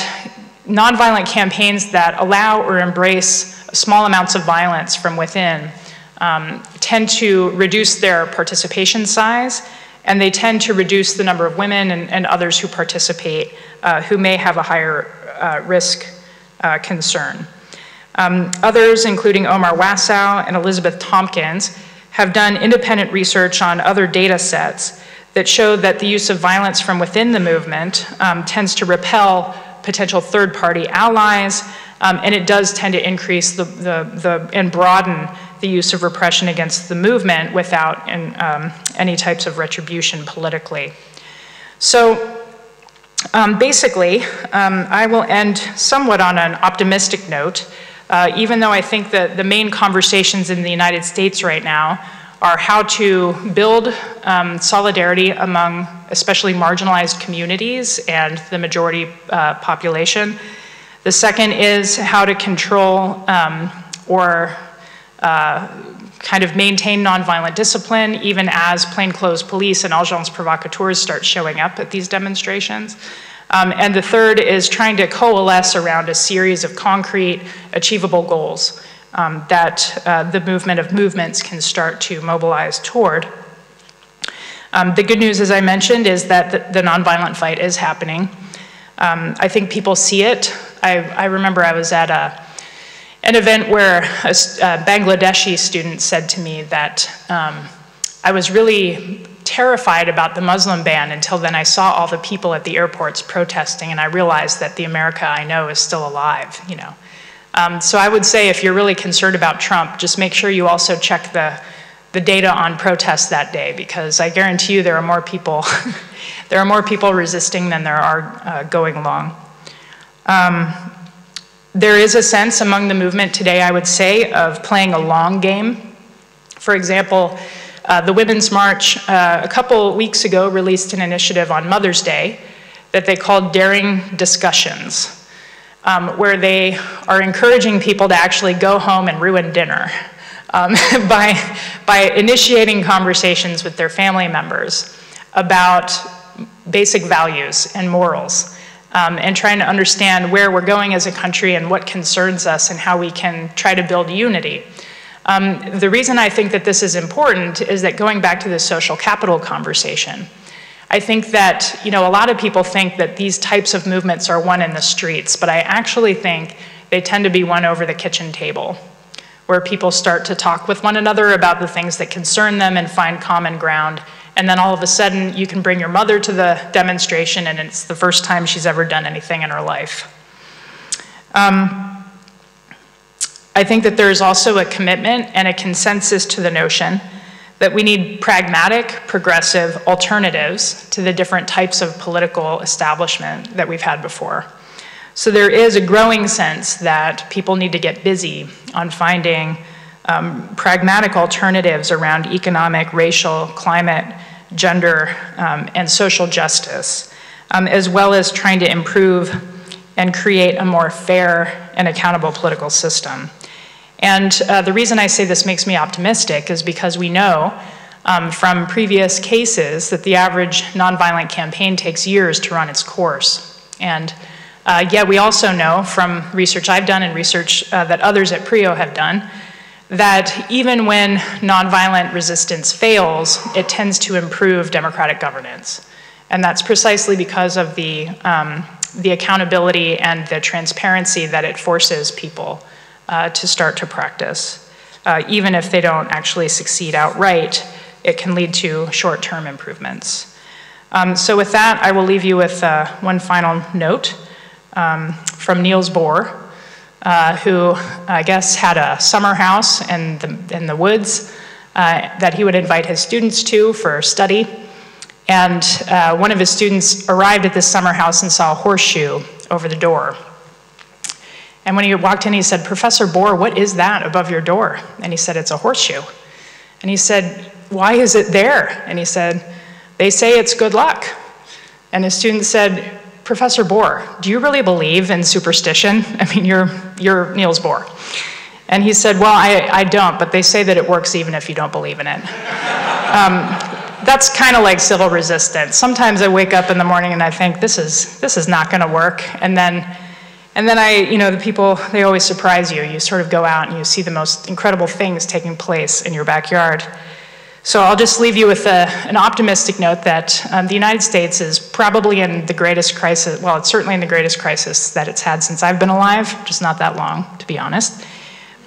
nonviolent campaigns that allow or embrace small amounts of violence from within tend to reduce their participation size, and they tend to reduce the number of women and others who participate who may have a higher risk concern. Others, including Omar Wassow and Elizabeth Tompkins, have done independent research on other data sets that show that the use of violence from within the movement tends to repel potential third-party allies, and it does tend to increase and broaden the use of repression against the movement without any types of retribution politically. So basically, I will end somewhat on an optimistic note, even though I think that the main conversations in the United States right now are how to build solidarity among especially marginalized communities and the majority population. The second is how to control or kind of maintain nonviolent discipline, even as plainclothes police and agents provocateurs start showing up at these demonstrations. And the third is trying to coalesce around a series of concrete, achievable goals that the movement of movements can start to mobilize toward. The good news, as I mentioned, is that the nonviolent fight is happening. I think people see it. I remember I was at an event where a Bangladeshi student said to me that I was really terrified about the Muslim ban until then I saw all the people at the airports protesting and I realized that the America I know is still alive, you know. So I would say if you're really concerned about Trump, just make sure you also check the data on protests that day, because I guarantee you there are more people, there are more people resisting than there are going along. There is a sense among the movement today, I would say, of playing a long game. For example, the Women's March a couple weeks ago released an initiative on Mother's Day that they called Daring Discussions, where they are encouraging people to actually go home and ruin dinner by initiating conversations with their family members about basic values and morals. And trying to understand where we're going as a country and what concerns us and how we can try to build unity. The reason I think that this is important is that going back to the social capital conversation, I think that, you know, a lot of people think that these types of movements are won in the streets, but I actually think they tend to be won over the kitchen table, where people start to talk with one another about the things that concern them and find common ground. And then all of a sudden, you can bring your mother to the demonstration and it's the first time she's ever done anything in her life. I think that there's also a commitment and a consensus to the notion that we need pragmatic, progressive alternatives to the different types of political establishment that we've had before. So there is a growing sense that people need to get busy on finding pragmatic alternatives around economic, racial, climate, gender, and social justice, as well as trying to improve and create a more fair and accountable political system. And the reason I say this makes me optimistic is because we know from previous cases that the average nonviolent campaign takes years to run its course. And yet we also know from research I've done and research that others at PRIO have done, that even when nonviolent resistance fails, it tends to improve democratic governance. And that's precisely because of the accountability and the transparency that it forces people to start to practice. Even if they don't actually succeed outright, it can lead to short-term improvements. So with that, I will leave you with one final note from Niels Bohr, who I guess had a summer house in the woods that he would invite his students to for study. And one of his students arrived at this summer house and saw a horseshoe over the door. And when he walked in, he said, "Professor Bohr, what is that above your door?" And he said, "It's a horseshoe." And he said, "Why is it there?" And he said, "They say it's good luck." And his student said, "Professor Bohr, do you really believe in superstition? I mean, you're Niels Bohr." And he said, "Well, I don't, but they say that it works even if you don't believe in it." That's kind of like civil resistance. Sometimes I wake up in the morning and I think, this is not going to work. And then the people, they always surprise you. You sort of go out and you see the most incredible things taking place in your backyard. So I'll just leave you with an optimistic note that the United States is probably in the greatest crisis, well, it's certainly in the greatest crisis that it's had since I've been alive, just not that long, to be honest.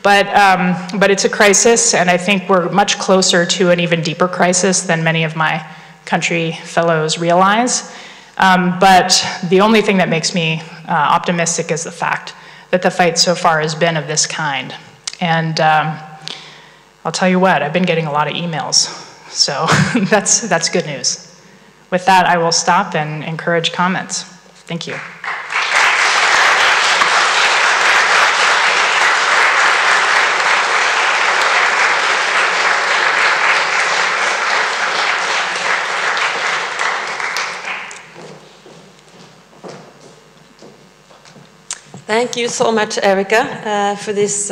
But it's a crisis, and I think we're much closer to an even deeper crisis than many of my country fellows realize. But the only thing that makes me optimistic is the fact that the fight so far has been of this kind. And I'll tell you what, I've been getting a lot of emails, so that's good news. With that, I will stop and encourage comments. Thank you. Thank you so much, Erica, for this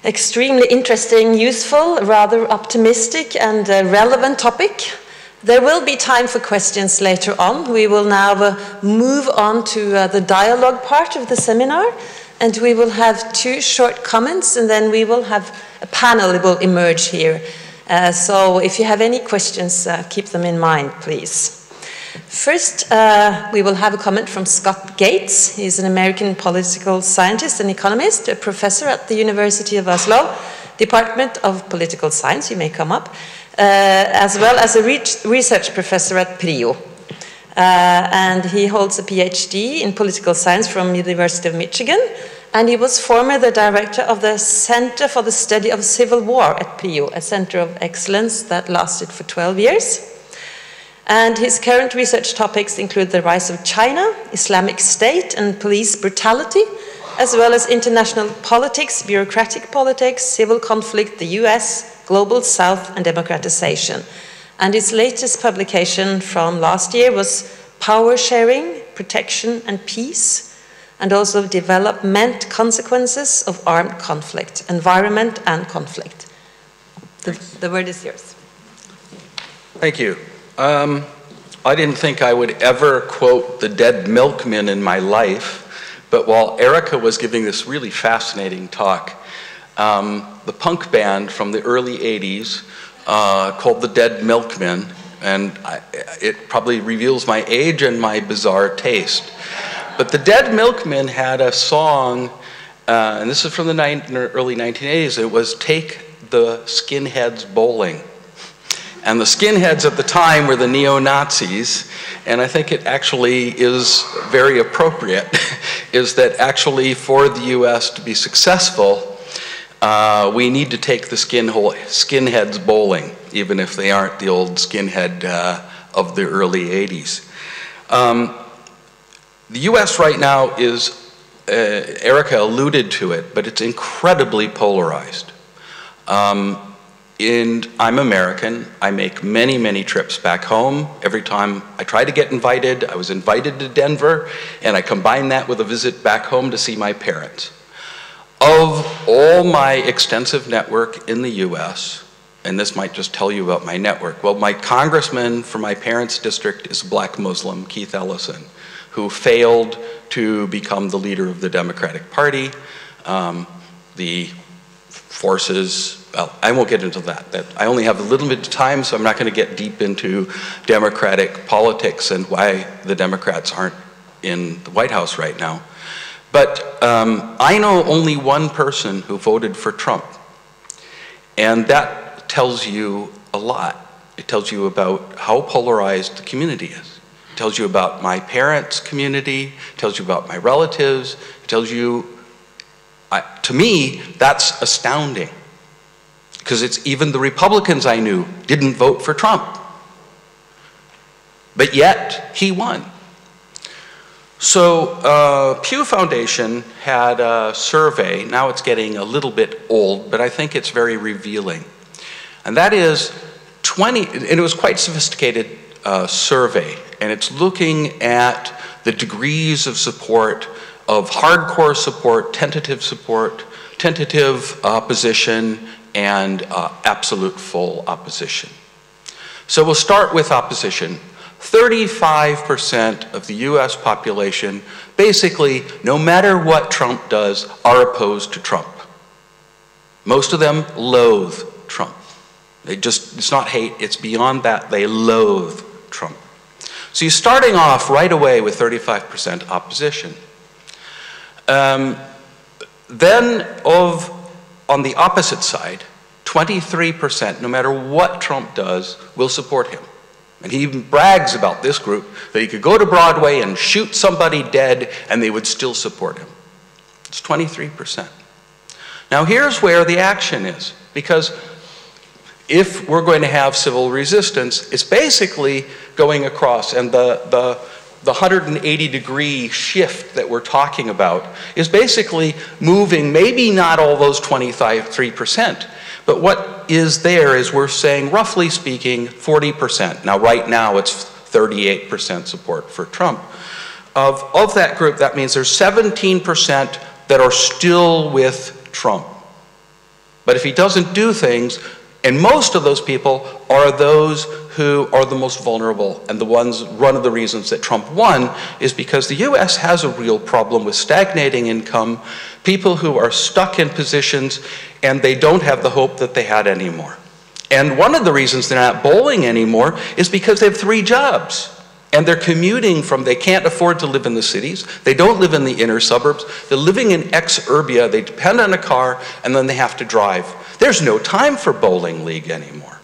extremely interesting, useful, rather optimistic and relevant topic. There will be time for questions later on. We will now move on to the dialogue part of the seminar, and we will have 2 short comments, and then we will have a panel that will emerge here. So if you have any questions, keep them in mind, please. First, we will have a comment from Scott Gates. He's an American political scientist and economist, a professor at the University of Oslo, Department of Political Science, you may come up, as well as a research professor at PRIO. And he holds a PhD in political science from the University of Michigan, and he was formerly the director of the Center for the Study of Civil War at PRIO, a center of excellence that lasted for 12 years. And his current research topics include the rise of China, Islamic State and police brutality, as well as international politics, bureaucratic politics, civil conflict, the US, global South and democratization. And his latest publication from last year was Power Sharing, Protection and Peace, and also Development Consequences of Armed Conflict, Environment and Conflict. The word is yours. Thank you. I didn't think I would ever quote the Dead Milkmen in my life, but while Erica was giving this really fascinating talk, the punk band from the early 80s called the Dead Milkmen, and it probably reveals my age and my bizarre taste. But the Dead Milkmen had a song, and this is from the early 1980s, it was Take the Skinheads Bowling. And the skinheads at the time were the neo-Nazis, and I think it actually is very appropriate, is that actually for the US to be successful, we need to take the skinheads bowling, even if they aren't the old skinhead of the early 80s. The US right now is, Erica alluded to it, but it's incredibly polarized. And I'm American. I make many, many trips back home. Every time I try to get invited, I was invited to Denver, and I combine that with a visit back home to see my parents. Of all my extensive network in the US, and this might just tell you about my network, well, my congressman for my parents' district is a black Muslim, Keith Ellison, who failed to become the leader of the Democratic Party. The forces, well, I won't get into that. I only have a little bit of time, so I'm not going to get deep into Democratic politics and why the Democrats aren't in the White House right now. But I know only one person who voted for Trump, and that tells you a lot. It tells you about how polarized the community is. It tells you about my parents' community, it tells you about my relatives, it tells you, to me, that's astounding. Because it's even the Republicans I knew didn't vote for Trump. But yet, he won. So Pew Foundation had a survey, now it's getting a little bit old, but I think it's very revealing. And that is and it was quite sophisticated survey, and it's looking at the degrees of support, of hardcore support, tentative opposition, and absolute full opposition. So we'll start with opposition. 35% of the US population, basically, no matter what Trump does, are opposed to Trump. Most of them loathe Trump. It's not hate, it's beyond that, they loathe Trump. So you're starting off right away with 35% opposition. Then on the opposite side, 23%, no matter what Trump does, will support him. And he even brags about this group, that he could go to Broadway and shoot somebody dead and they would still support him. It's 23%. Now here's where the action is, because if we're going to have civil resistance, it's basically going across, and the 180-degree shift that we're talking about is basically moving, maybe not all those 23%, but what is there is we're saying, roughly speaking, 40%. Now, right now, it's 38% support for Trump. Of that group, that means there's 17% that are still with Trump. But if he doesn't do things, and most of those people are those who are the most vulnerable, and one of the reasons that Trump won is because the US has a real problem with stagnating income, people who are stuck in positions and they don't have the hope that they had anymore. And one of the reasons they're not bowling anymore is because they have 3 jobs. And they're commuting from, they can't afford to live in the cities, they don't live in the inner suburbs, they're living in ex-urbia, they depend on a car, and then they have to drive. There's no time for bowling league anymore.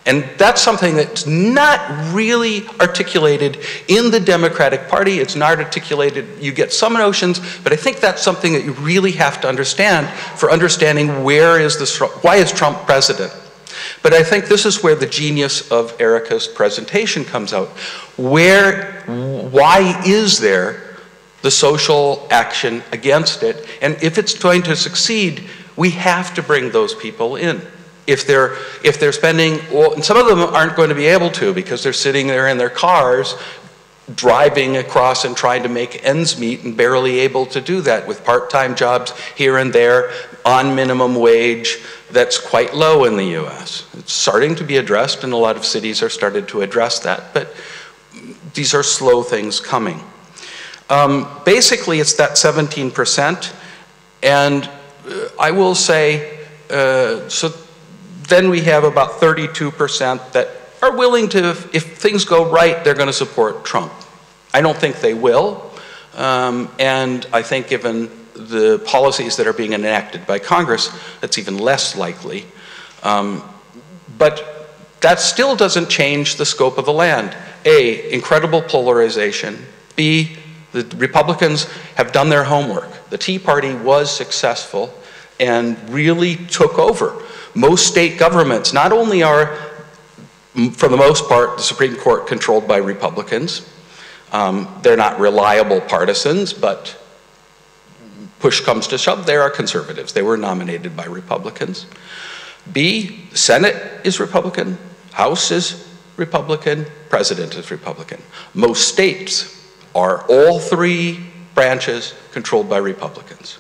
And that's something that's not really articulated in the Democratic Party. It's not articulated, you get some notions, but I think that's something that you really have to understand for understanding why is Trump president. But I think this is where the genius of Erica's presentation comes out. Why is there the social action against it? And if it's going to succeed, we have to bring those people in. If they're spending, and some of them aren't going to be able to because they're sitting there in their cars driving across and trying to make ends meet and barely able to do that with part-time jobs here and there on minimum wage that's quite low in the US. It's starting to be addressed and a lot of cities are started to address that, but these are slow things coming. Basically it's that 17%, and I will say, so then we have about 32% that are willing to, if things go right, they're going to support Trump. I don't think they will, and I think given the policies that are being enacted by Congress, that's even less likely. But that still doesn't change the scope of the land. A, incredible polarization. B, the Republicans have done their homework. The Tea Party was successful and really took over. Most state governments not only are, for the most part, the Supreme Court controlled by Republicans. They're not reliable partisans, but push comes to shove, they are conservatives. They were nominated by Republicans. B, Senate is Republican, House is Republican, President is Republican. Most states are all 3 branches controlled by Republicans.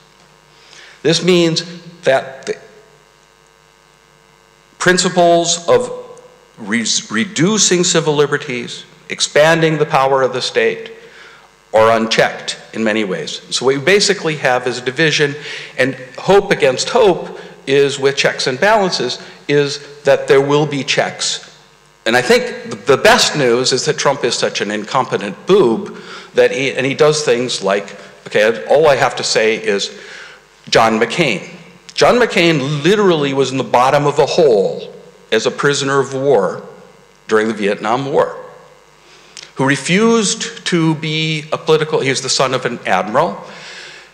This means that the principles of reducing civil liberties, expanding the power of the state, are unchecked in many ways. So what we basically have is a division, and hope against hope is, with checks and balances, is that there will be checks. And I think the best news is that Trump is such an incompetent boob that he does things like, okay, all I have to say is John McCain. John McCain literally was in the bottom of a hole as a prisoner of war during the Vietnam War, who refused to be a political, he was the son of an admiral.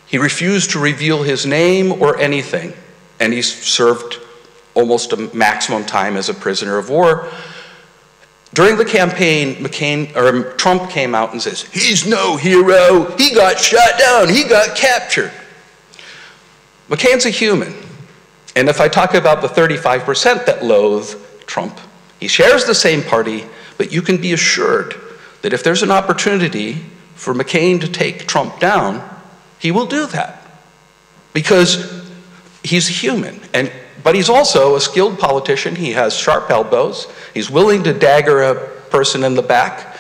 He refused to reveal his name or anything, and he served almost a maximum time as a prisoner of war. During the campaign, Trump came out and says, he's no hero, he got shot down, he got captured. McCain's a human, and if I talk about the 35% that loathe Trump, he shares the same party, but you can be assured that if there's an opportunity for McCain to take Trump down, he will do that because he's a human. But he's also a skilled politician. He has sharp elbows. He's willing to dagger a person in the back.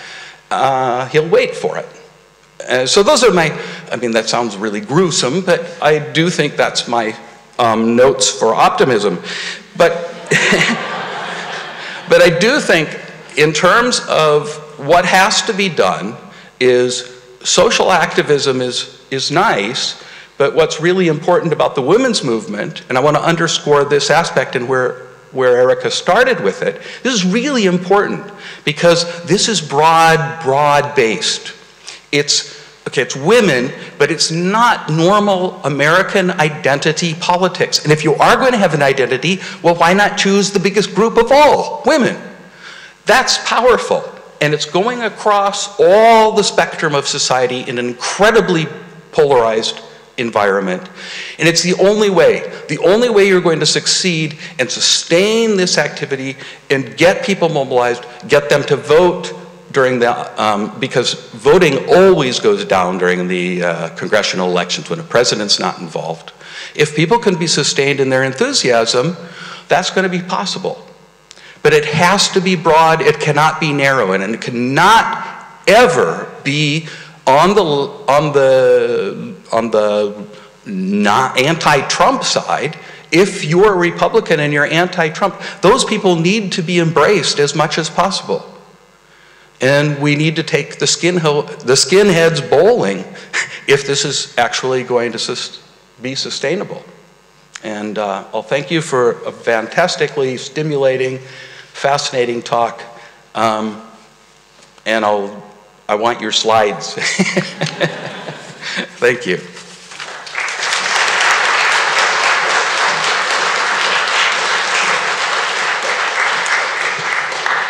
He'll wait for it. So those are my, I mean, that sounds really gruesome, but I do think that's my notes for optimism. But, but I do think in terms of what has to be done is social activism is nice, but what's really important about the women's movement, and I want to underscore this aspect and where where Erica started with it, this is really important because this is broad-based. It's women, but it's not normal American identity politics. And if you are going to have an identity, well, why not choose the biggest group of all, women? That's powerful. And it's going across all the spectrum of society in an incredibly polarized environment. And it's the only way you're going to succeed and sustain this activity and get people mobilized, get them to vote during the, because voting always goes down during the congressional elections when a president's not involved. If people can be sustained in their enthusiasm, that's going to be possible. But it has to be broad, it cannot be narrow, and it cannot ever be on the anti-Trump side. If you're a Republican and you're anti-Trump, those people need to be embraced as much as possible. And we need to take the skinheads bowling if this is actually going to be sustainable. And I'll thank you for a fantastically stimulating, fascinating talk. And I want your slides. Thank you.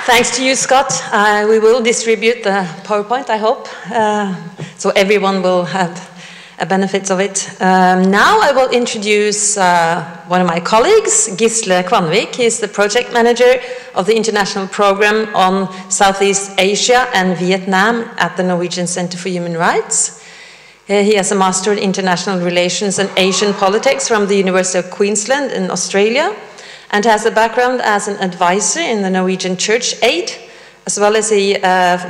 Thanks to you, Scott. We will distribute the PowerPoint, I hope, so everyone will have a benefit of it. Now I will introduce one of my colleagues, Gisle Kvanvik. He is the project manager of the international program on Southeast Asia and Vietnam at the Norwegian Centre for Human Rights. He has a Master in International Relations and Asian Politics from the University of Queensland in Australia, and has a background as an advisor in the Norwegian Church Aid, as well as he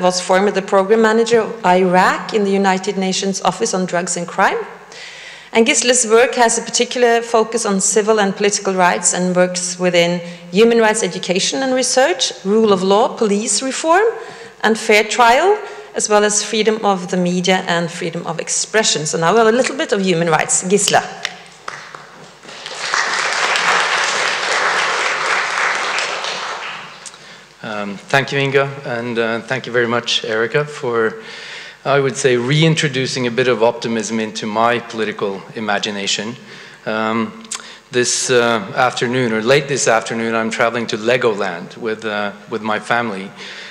was formerly the program manager of Iraq in the United Nations Office on Drugs and Crime. And Gisle's work has a particular focus on civil and political rights and works within human rights education and research, rule of law, police reform, and fair trial, as well as freedom of the media and freedom of expression. So now a little bit of human rights. Gisle. Thank you, Inga, and thank you very much, Erica, for, I would say, reintroducing a bit of optimism into my political imagination. This afternoon, or late this afternoon, I'm traveling to Legoland with my family,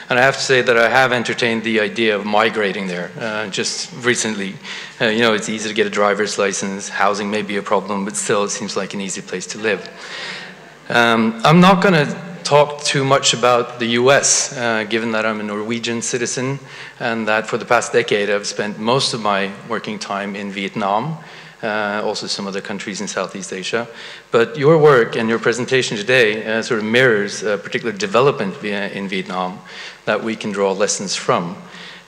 and I have to say that I have entertained the idea of migrating there just recently. You know, it's easy to get a driver's license, housing may be a problem, but still it seems like an easy place to live. I'm not going to talk too much about the US, given that I'm a Norwegian citizen and that for the past decade I've spent most of my working time in Vietnam, also some other countries in Southeast Asia. But your work and your presentation today sort of mirrors a particular development in Vietnam that we can draw lessons from.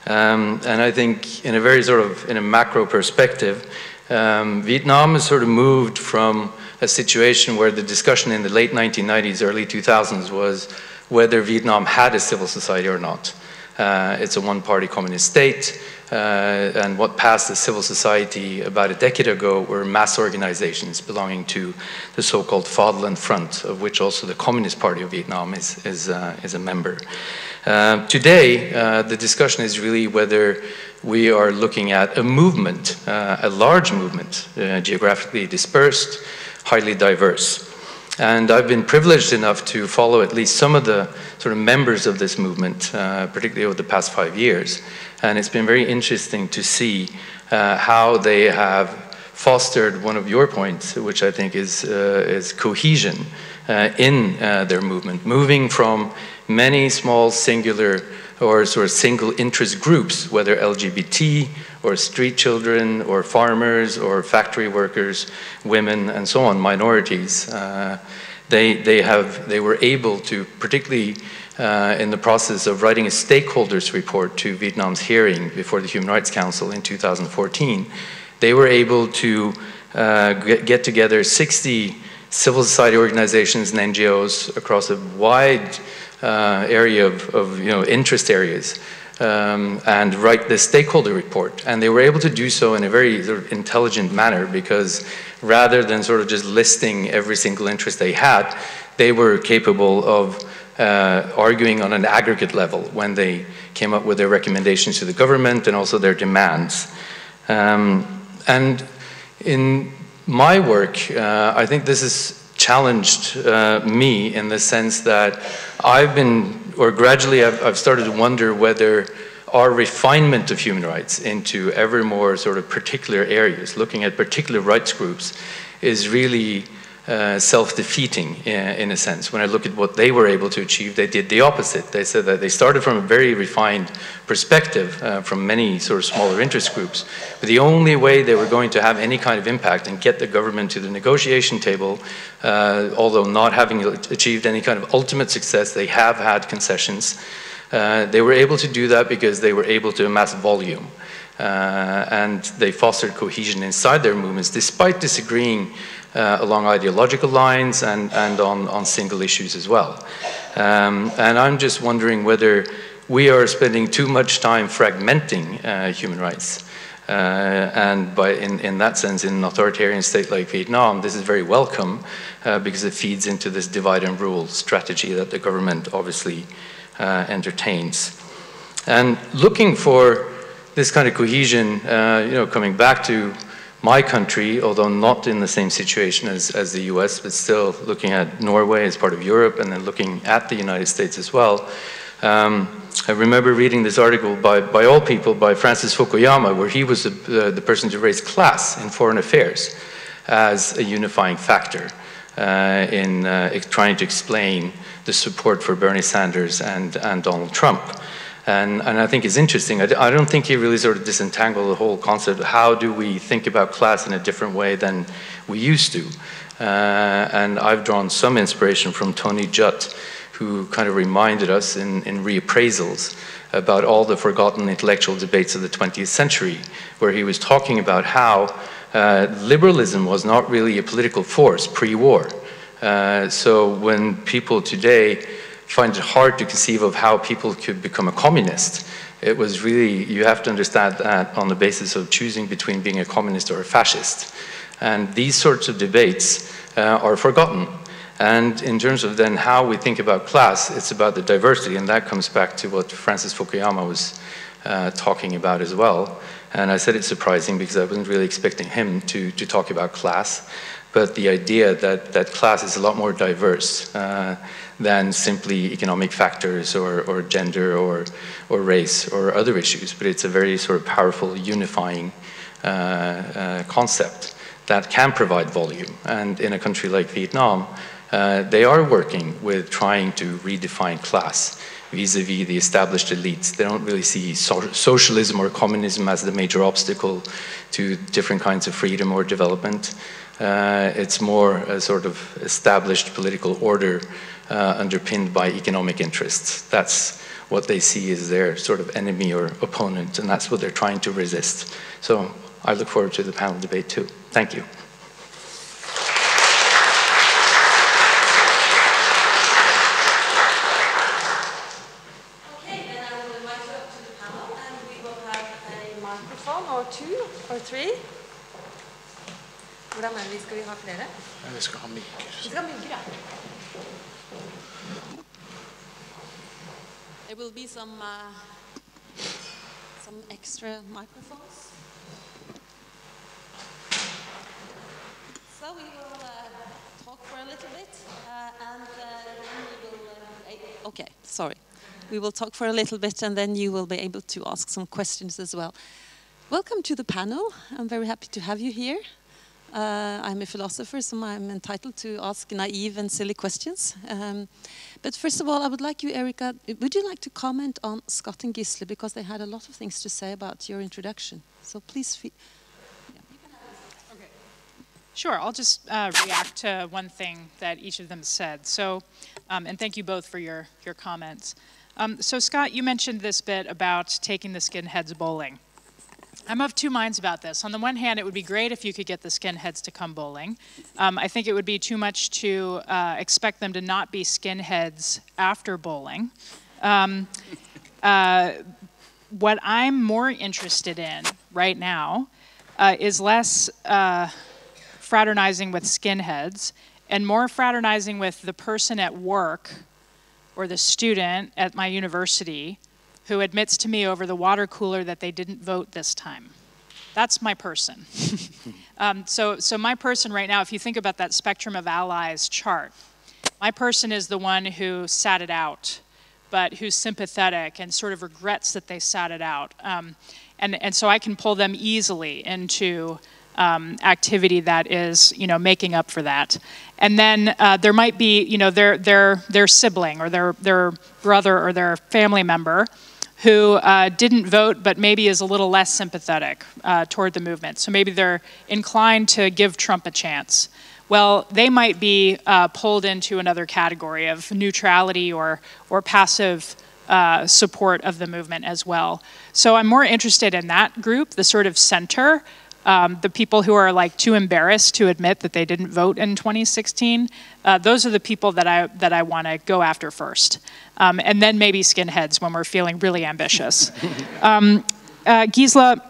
And I think in a very in a macro perspective, Vietnam has sort of moved from a situation where the discussion in the late 1990s, early 2000s was whether Vietnam had a civil society or not. It's a one-party communist state, and what passed as civil society about a decade ago were mass organizations belonging to the so-called Fatherland Front, of which also the Communist Party of Vietnam is a member. Today, the discussion is really whether we are looking at a movement, a large movement, geographically dispersed, highly diverse. And I've been privileged enough to follow at least some of the sort of members of this movement, particularly over the past 5 years. And it's been very interesting to see how they have fostered one of your points, which I think is cohesion in their movement, moving from many small singular or sort of single interest groups, whether LGBT or street children or farmers or factory workers, women and so on, minorities. They were able to, particularly in the process of writing a stakeholders report to Vietnam's hearing before the Human Rights Council in 2014, they were able to get together 60 civil society organizations and NGOs across a wide area of interest areas and write the stakeholder report. And they were able to do so in a very sort of intelligent manner, because rather than sort of just listing every single interest they had, they were capable of arguing on an aggregate level when they came up with their recommendations to the government and also their demands. And in my work, I think this has challenged me in the sense that gradually I've started to wonder whether our refinement of human rights into ever more sort of particular areas, looking at particular rights groups, is really self-defeating in a sense. When I look at what they were able to achieve, they did the opposite. They said that they started from a very refined perspective from many sort of smaller interest groups. But the only way they were going to have any kind of impact and get the government to the negotiation table, although not having achieved any kind of ultimate success, they have had concessions. They were able to do that because they were able to amass volume. And they fostered cohesion inside their movements, despite disagreeing along ideological lines and on single issues as well. And I'm just wondering whether we are spending too much time fragmenting human rights. And in that sense, in an authoritarian state like Vietnam, this is very welcome because it feeds into this divide and rule strategy that the government obviously entertains. And looking for this kind of cohesion, coming back to my country, although not in the same situation as the US, but still looking at Norway as part of Europe and then looking at the United States as well. I remember reading this article by all people by Francis Fukuyama, where he was the person to raise class in foreign affairs as a unifying factor in trying to explain the support for Bernie Sanders and Donald Trump. And I think it's interesting. I don't think he really sort of disentangled the whole concept of how do we think about class in a different way than we used to. And I've drawn some inspiration from Tony Judt, who kind of reminded us in reappraisals about all the forgotten intellectual debates of the 20th century, where he was talking about how liberalism was not really a political force pre-war. So when people today find it hard to conceive of how people could become a communist, it was really, you have to understand that on the basis of choosing between being a communist or a fascist. And these sorts of debates are forgotten. And in terms of then how we think about class, it's about the diversity, and that comes back to what Francis Fukuyama was talking about as well. And I said it's surprising because I wasn't really expecting him to talk about class, but the idea that class is a lot more diverse than simply economic factors or gender or race or other issues, but it's a very sort of powerful unifying concept that can provide volume. And in a country like Vietnam, they are working with trying to redefine class vis-a-vis the established elites. They don't really see socialism or communism as the major obstacle to different kinds of freedom or development. It's more a sort of established political order underpinned by economic interests. That's what they see as their sort of enemy or opponent, and that's what they're trying to resist. So I look forward to the panel debate too. Thank you. Okay, then I will invite you up to the panel, and we will have a microphone or two or three. Hvordan mener vi? Skal vi ha flere? Ja, vi skal ha mygger. Vi skal ha mygger, ja. There will be some extra microphones. So we will talk for a little bit, and then we will. Okay, sorry. We will talk for a little bit, and then you will be able to ask some questions as well. Welcome to the panel. I'm very happy to have you here. I'm a philosopher, so I'm entitled to ask naive and silly questions. But first of all, I would like you, Erika, would you like to comment on Scott and Gisle, because they had a lot of things to say about your introduction. So please. Yeah. Okay. Sure, I'll just react to one thing that each of them said. So, and thank you both for your comments. So Scott, you mentioned this bit about taking the skinheads bowling. I'm of two minds about this. On the one hand, it would be great if you could get the skinheads to come bowling. I think it would be too much to expect them to not be skinheads after bowling. What I'm more interested in right now is less fraternizing with skinheads and more fraternizing with the person at work or the student at my university who admits to me over the water cooler that they didn't vote this time. That's my person. So my person right now, if you think about that spectrum of allies chart, my person is the one who sat it out, but who's sympathetic and sort of regrets that they sat it out. And so I can pull them easily into activity that is, making up for that. And then there might be, their sibling or their brother or their family member who didn't vote but maybe is a little less sympathetic toward the movement. So maybe they're inclined to give Trump a chance. Well, they might be pulled into another category of neutrality or passive support of the movement as well. So I'm more interested in that group, the sort of center, the people who are like too embarrassed to admit that they didn't vote in 2016. Those are the people that I want to go after first. And then maybe skinheads when we're feeling really ambitious. Gisela,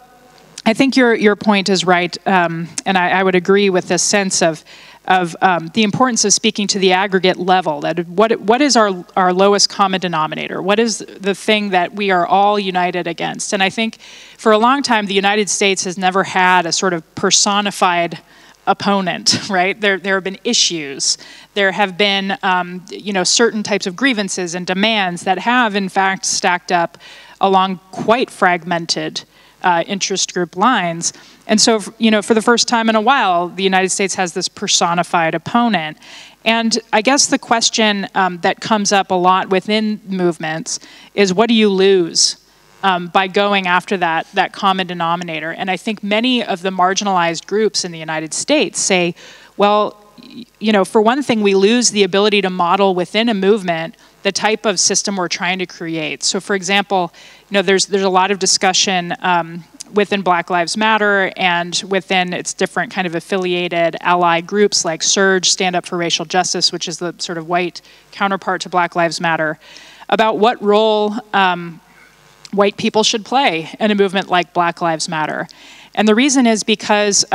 I think your point is right, and I would agree with this sense of the importance of speaking to the aggregate level. That what is our lowest common denominator? What is the thing that we are all united against? And I think for a long time, the United States has never had a sort of personified opponent, right? There have been issues. There have been, certain types of grievances and demands that have, in fact, stacked up along quite fragmented interest group lines. And so, for the first time in a while, the United States has this personified opponent. And I guess the question that comes up a lot within movements is, what do you lose by going after that common denominator? And I think many of the marginalized groups in the United States say, well, for one thing, we lose the ability to model within a movement the type of system we're trying to create. So, for example, there's a lot of discussion within Black Lives Matter and within its different kind of affiliated ally groups like SURJ, Stand Up for Racial Justice, which is the sort of white counterpart to Black Lives Matter, about what role white people should play in a movement like Black Lives Matter. And the reason is because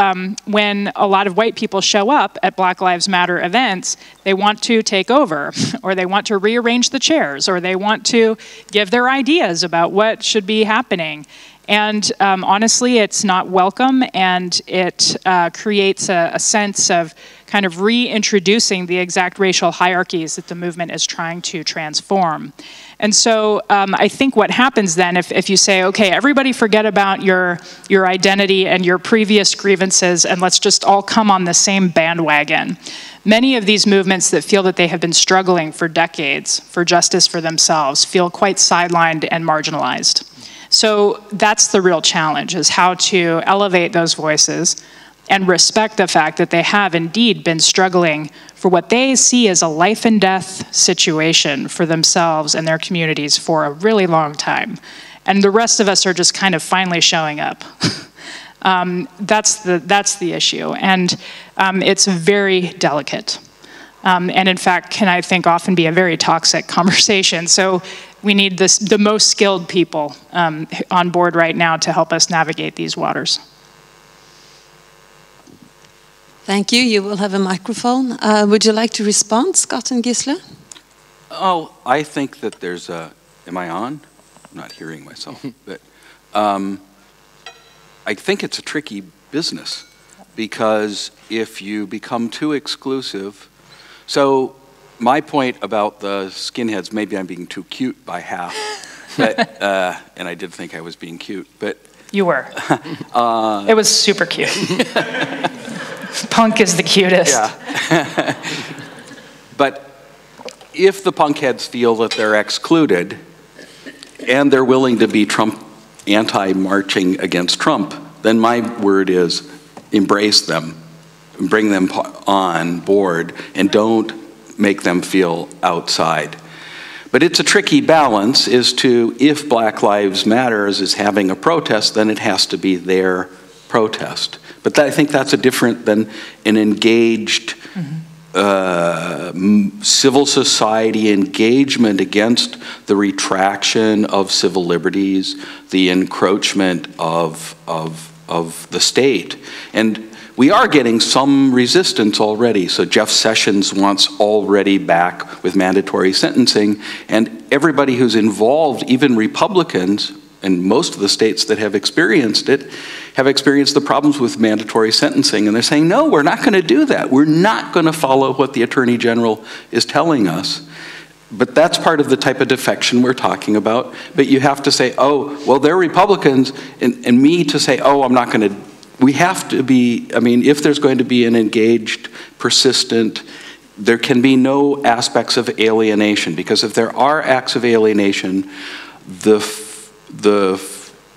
when a lot of white people show up at Black Lives Matter events, they want to take over, or they want to rearrange the chairs, or they want to give their ideas about what should be happening. And honestly, it's not welcome, and it creates a sense of kind of reintroducing the exact racial hierarchies that the movement is trying to transform. And so I think what happens then, if you say, okay, everybody forget about your identity and your previous grievances, and let's just all come on the same bandwagon. Many of these movements that feel that they have been struggling for decades for justice for themselves feel quite sidelined and marginalized. So that's the real challenge, is how to elevate those voices and respect the fact that they have indeed been struggling for what they see as a life and death situation for themselves and their communities for a really long time. And the rest of us are just kind of finally showing up. That's the issue. And it's very delicate. And in fact, can I think often be a very toxic conversation. So we need the most skilled people on board right now to help us navigate these waters. Thank you. You will have a microphone. Would you like to respond, Scott and Gisela? Oh, I think that there's a... Am I on? I'm not hearing myself. But I think it's a tricky business, because if you become too exclusive... So my point about the skinheads, maybe I'm being too cute by half, but, and I did think I was being cute, but... You were. It was super cute. Punk is the cutest. Yeah. But if the punk heads feel that they're excluded and they're willing to be Trump anti-marching against Trump, then my word is embrace them, bring them on board, and don't make them feel outside. But it's a tricky balance, is to, if Black Lives Matter is having a protest, then it has to be their protest. But I think that's a different than an engaged civil society engagement against the retraction of civil liberties, the encroachment of the state. And we are getting some resistance already. So Jeff Sessions wants already back with mandatory sentencing, and everybody who's involved, even Republicans, and most of the states that have experienced it, have experienced the problems with mandatory sentencing, and they're saying, no, we're not going to do that. We're not going to follow what the Attorney General is telling us. But that's part of the type of defection we're talking about. But you have to say, oh, well, they're Republicans, and me to say, oh, I'm not going to. We have to be, I mean, if there's going to be an engaged, persistent, there can be no aspects of alienation, because if there are acts of alienation, the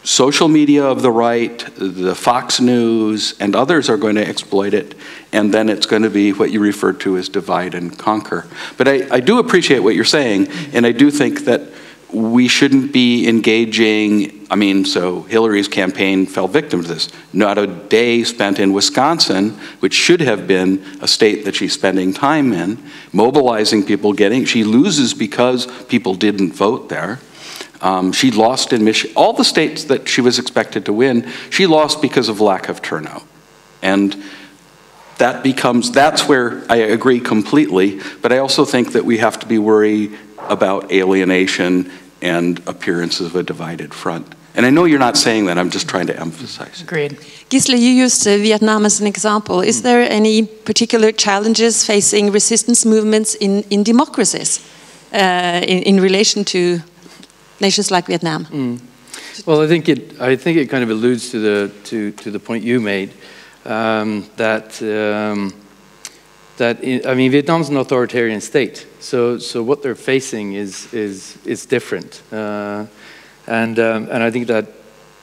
social media of the right, the Fox News, and others are going to exploit it, and then it's going to be what you refer to as divide and conquer. But I do appreciate what you're saying, and I do think that we shouldn't be engaging, I mean, so Hillary's campaign fell victim to this. Not a day spent in Wisconsin, which should have been a state that she's spending time in, mobilizing people, she loses because people didn't vote there. She lost in Michigan. All the states that she was expected to win, she lost because of lack of turnout. And that's where I agree completely, but I also think that we have to be worried about alienation and appearances of a divided front. And I know you're not saying that, I'm just trying to emphasize. Agreed. Gisle, you used Vietnam as an example. Is there any particular challenges facing resistance movements in democracies in relation to nations like Vietnam? Well, I think it kind of alludes to the point you made, that I mean, Vietnam's an authoritarian state, so what they're facing is different, and I think that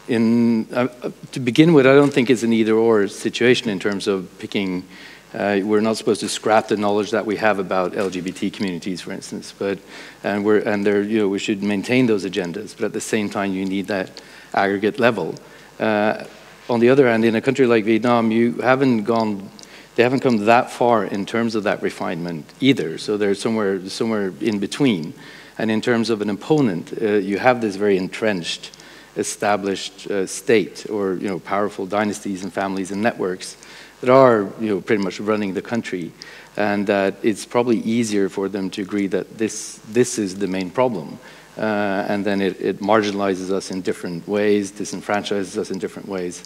to begin with, I don't think it's an either-or situation in terms of picking. We're not supposed to scrap the knowledge that we have about LGBT communities, for instance, we should maintain those agendas. But at the same time, you need that aggregate level. On the other hand, in a country like Vietnam, they haven't come that far in terms of that refinement either. So they're somewhere in between. And in terms of an opponent, you have this very entrenched, established state, or powerful dynasties and families and networks that are pretty much running the country, and that it's probably easier for them to agree that this is the main problem, and then it marginalizes us in different ways, disenfranchises us in different ways,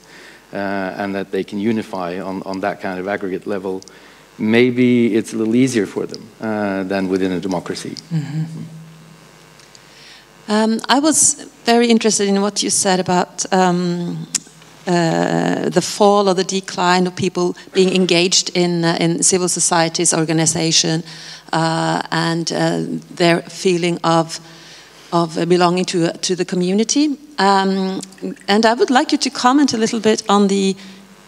and that they can unify on that kind of aggregate level. Maybe it's a little easier for them than within a democracy. Mm-hmm. I was very interested in what you said about the fall or the decline of people being engaged in civil society's organization and their feeling of belonging to the community. And I would like you to comment a little bit on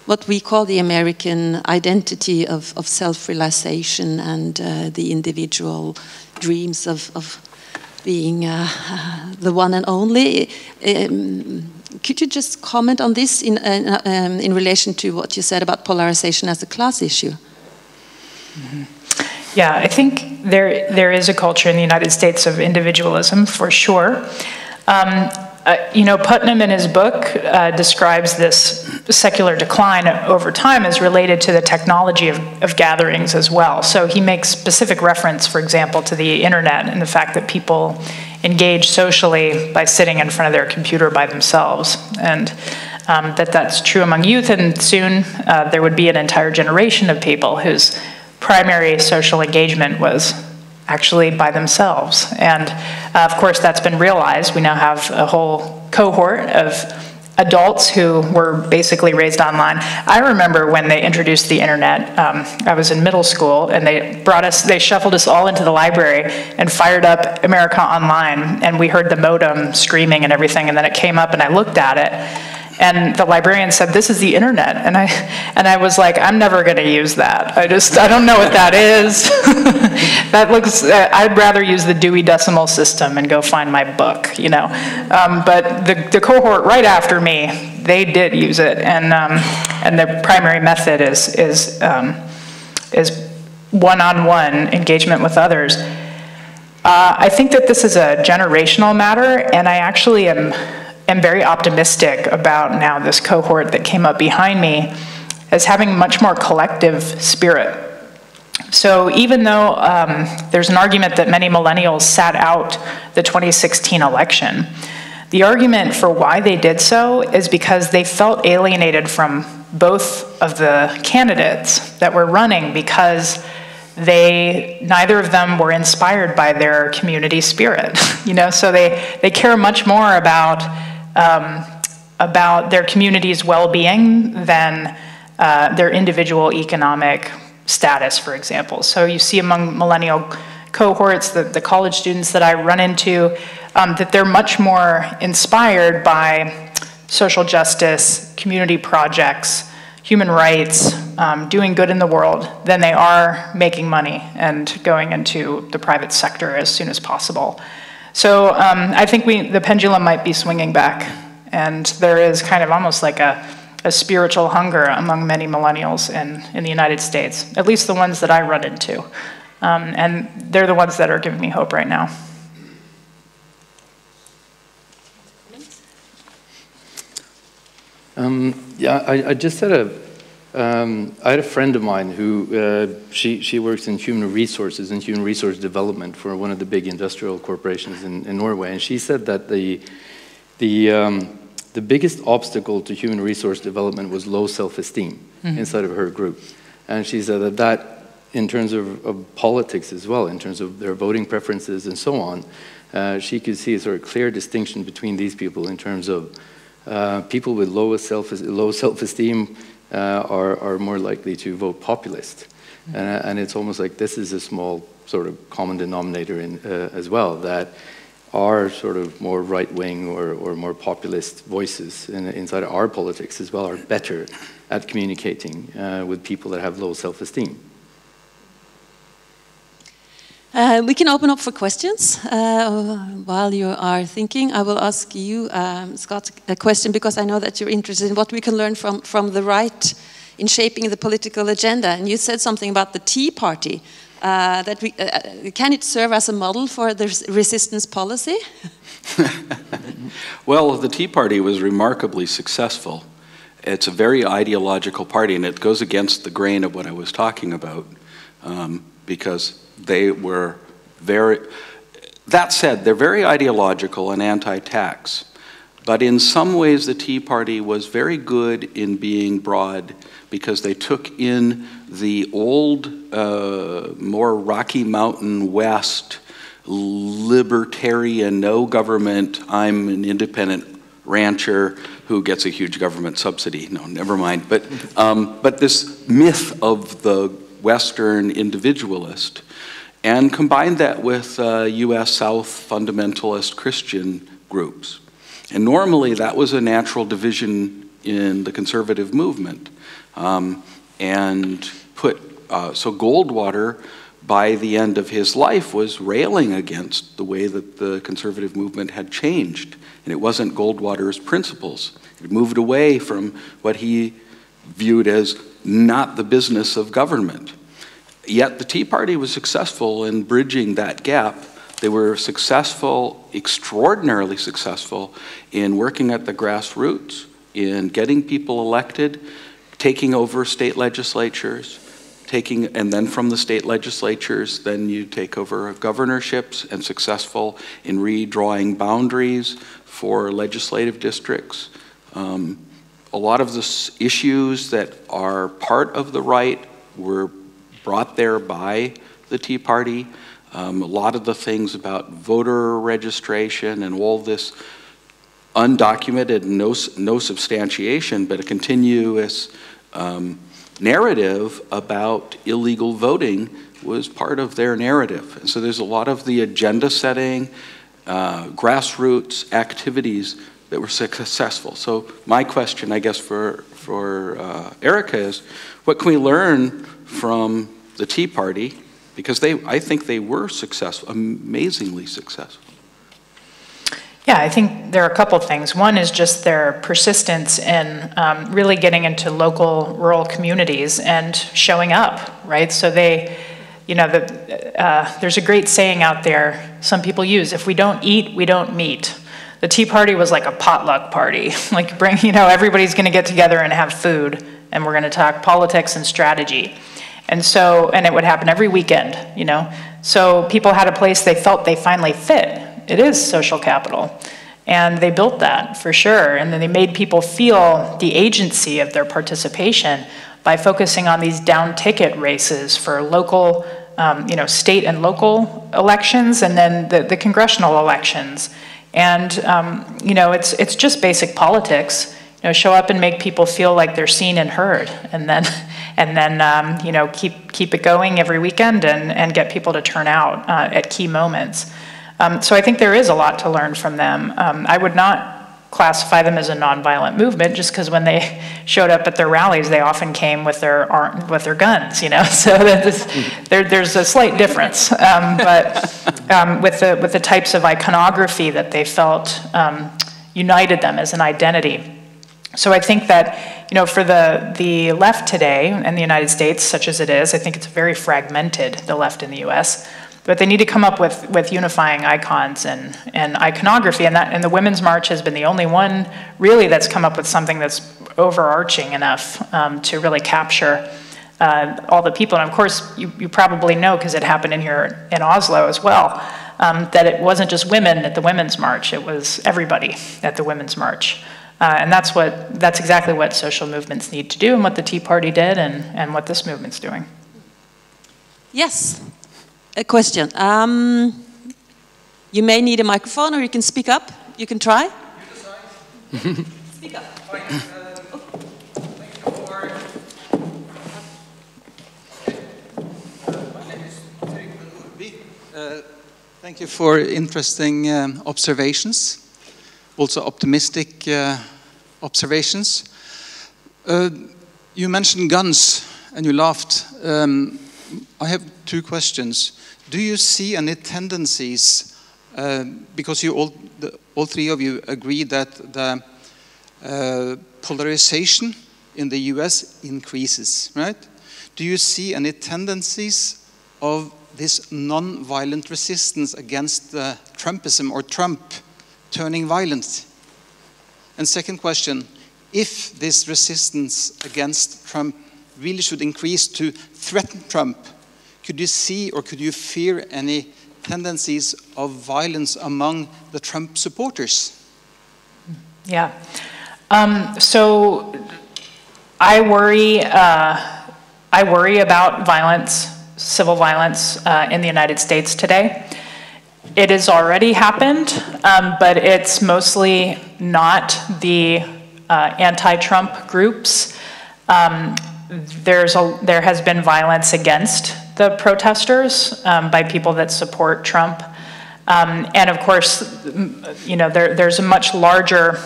what we call the American identity of self-realization and the individual dreams of being the one and only. Could you just comment on this in relation to what you said about polarization as a class issue? Mm-hmm. Yeah, I think there is a culture in the United States of individualism, for sure. Putnam in his book describes this secular decline over time as related to the technology of gatherings as well. So he makes specific reference, for example, to the internet and the fact that people engage socially by sitting in front of their computer by themselves, and that's true among youth, and soon there would be an entire generation of people whose primary social engagement was actually by themselves. And of course that's been realized. We now have a whole cohort of adults who were basically raised online. I remember when they introduced the internet, I was in middle school, and they shuffled us all into the library and fired up America Online, and we heard the modem screaming and everything, and then it came up and I looked at it, and the librarian said, "This is the internet," and I was like, I'm never going to use that. I don't know what that is. I'd rather use the Dewey Decimal System and go find my book, But the cohort right after me, they did use it, and the primary method is one-on-one engagement with others. I think that this is a generational matter, and I actually am very optimistic about now this cohort that came up behind me, as having much more collective spirit. So even though there's an argument that many millennials sat out the 2016 election, the argument for why they did so is because they felt alienated from both of the candidates that were running, because neither of them were inspired by their community spirit. So they care much more about their community's well-being than their individual economic status, for example. So you see among millennial cohorts, the college students that I run into, that they're much more inspired by social justice, community projects, human rights, doing good in the world, than they are making money and going into the private sector as soon as possible. So I think the pendulum might be swinging back, and there is kind of almost like a spiritual hunger among many millennials in the United States, at least the ones that I run into. And they're the ones that are giving me hope right now. Yeah, I just had I had a friend of mine who, she works in human resources and human resource development for one of the big industrial corporations in Norway, and she said that the biggest obstacle to human resource development was low self-esteem inside of her group. And she said that in terms of politics as well, in terms of their voting preferences and so on, she could see a sort of clear distinction between these people in terms of people with low self-esteem are more likely to vote populist. And it's almost like this is a small sort of common denominator as well, that our sort of more right-wing or more populist voices inside our politics as well are better at communicating with people that have low self-esteem. We can open up for questions. While you are thinking, I will ask you, Scott, a question, because I know that you're interested in what we can learn from the right in shaping the political agenda. And you said something about the Tea Party. Can it serve as a model for the resistance policy? Well, the Tea Party was remarkably successful. It's a very ideological party, and it goes against the grain of what I was talking about, because they were that said, they're very ideological and anti-tax. But in some ways, the Tea Party was very good in being broad, because they took in the old, more Rocky Mountain West, libertarian, no government, I'm an independent rancher who gets a huge government subsidy. No, never mind. But this myth of the Western individualist, and combined that with US South fundamentalist Christian groups. And normally that was a natural division in the conservative movement. So Goldwater, by the end of his life, was railing against the way that the conservative movement had changed. And it wasn't Goldwater's principles. It moved away from what he viewed as not the business of government. Yet the Tea Party was successful in bridging that gap. They were successful, extraordinarily successful, in working at the grassroots, in getting people elected, taking over state legislatures, and then from the state legislatures, then you take over governorships, and successful in redrawing boundaries for legislative districts. A lot of the issues that are part of the right were brought there by the Tea Party. A lot of the things about voter registration and all this undocumented, no substantiation, but a continuous narrative about illegal voting was part of their narrative. And so there's a lot of the agenda setting, grassroots activities that were successful. So my question, I guess, for Erica is, what can we learn from the Tea Party? Because I think they were successful, amazingly successful. Yeah, I think there are a couple things. One is just their persistence in really getting into local rural communities and showing up, right? So they, there's a great saying out there some people use: if we don't eat, we don't meet. The Tea Party was like a potluck party. Like everybody's gonna get together and have food, and we're going to talk politics and strategy. And so, and it would happen every weekend, you know. So people had a place they felt they finally fit. It is social capital. And they built that, for sure. And then they made people feel the agency of their participation by focusing on these down-ticket races for local, you know, state and local elections, and then the congressional elections. And, you know, it's just basic politics. You know, show up and make people feel like they're seen and heard, and then you know, keep it going every weekend and get people to turn out at key moments. So I think there is a lot to learn from them. I would not classify them as a nonviolent movement, just because when they showed up at their rallies, they often came with their guns, you know. So there's a slight difference, but with the types of iconography that they felt united them as an identity. So I think that, you know, for the left today in the United States, such as it is, I think it's very fragmented, the left in the US. But they need to come up with unifying icons and iconography, and the Women's March has been the only one really that's come up with something that's overarching enough to really capture all the people. And of course, you probably know, because it happened in here in Oslo as well, that it wasn't just women at the Women's March, it was everybody at the Women's March. And that's exactly what social movements need to do, and what the Tea Party did, and what this movement's doing. Yes. A question. You may need a microphone, or you can speak up. You can try. You decide. Speak up. Thank you for interesting observations, also optimistic observations. You mentioned guns, and you laughed. I have two questions. Do you see any tendencies, because you all three of you agree that the polarization in the US increases, right? Do you see any tendencies of this non-violent resistance against Trumpism or Trump turning violent? And second question, if this resistance against Trump really should increase to threaten Trump, could you see or could you fear any tendencies of violence among the Trump supporters? Yeah. So I worry about violence, civil violence in the United States today. It has already happened, but it's mostly not the anti-Trump groups. There has been violence against the protesters by people that support Trump. And of course, you know, there's a much larger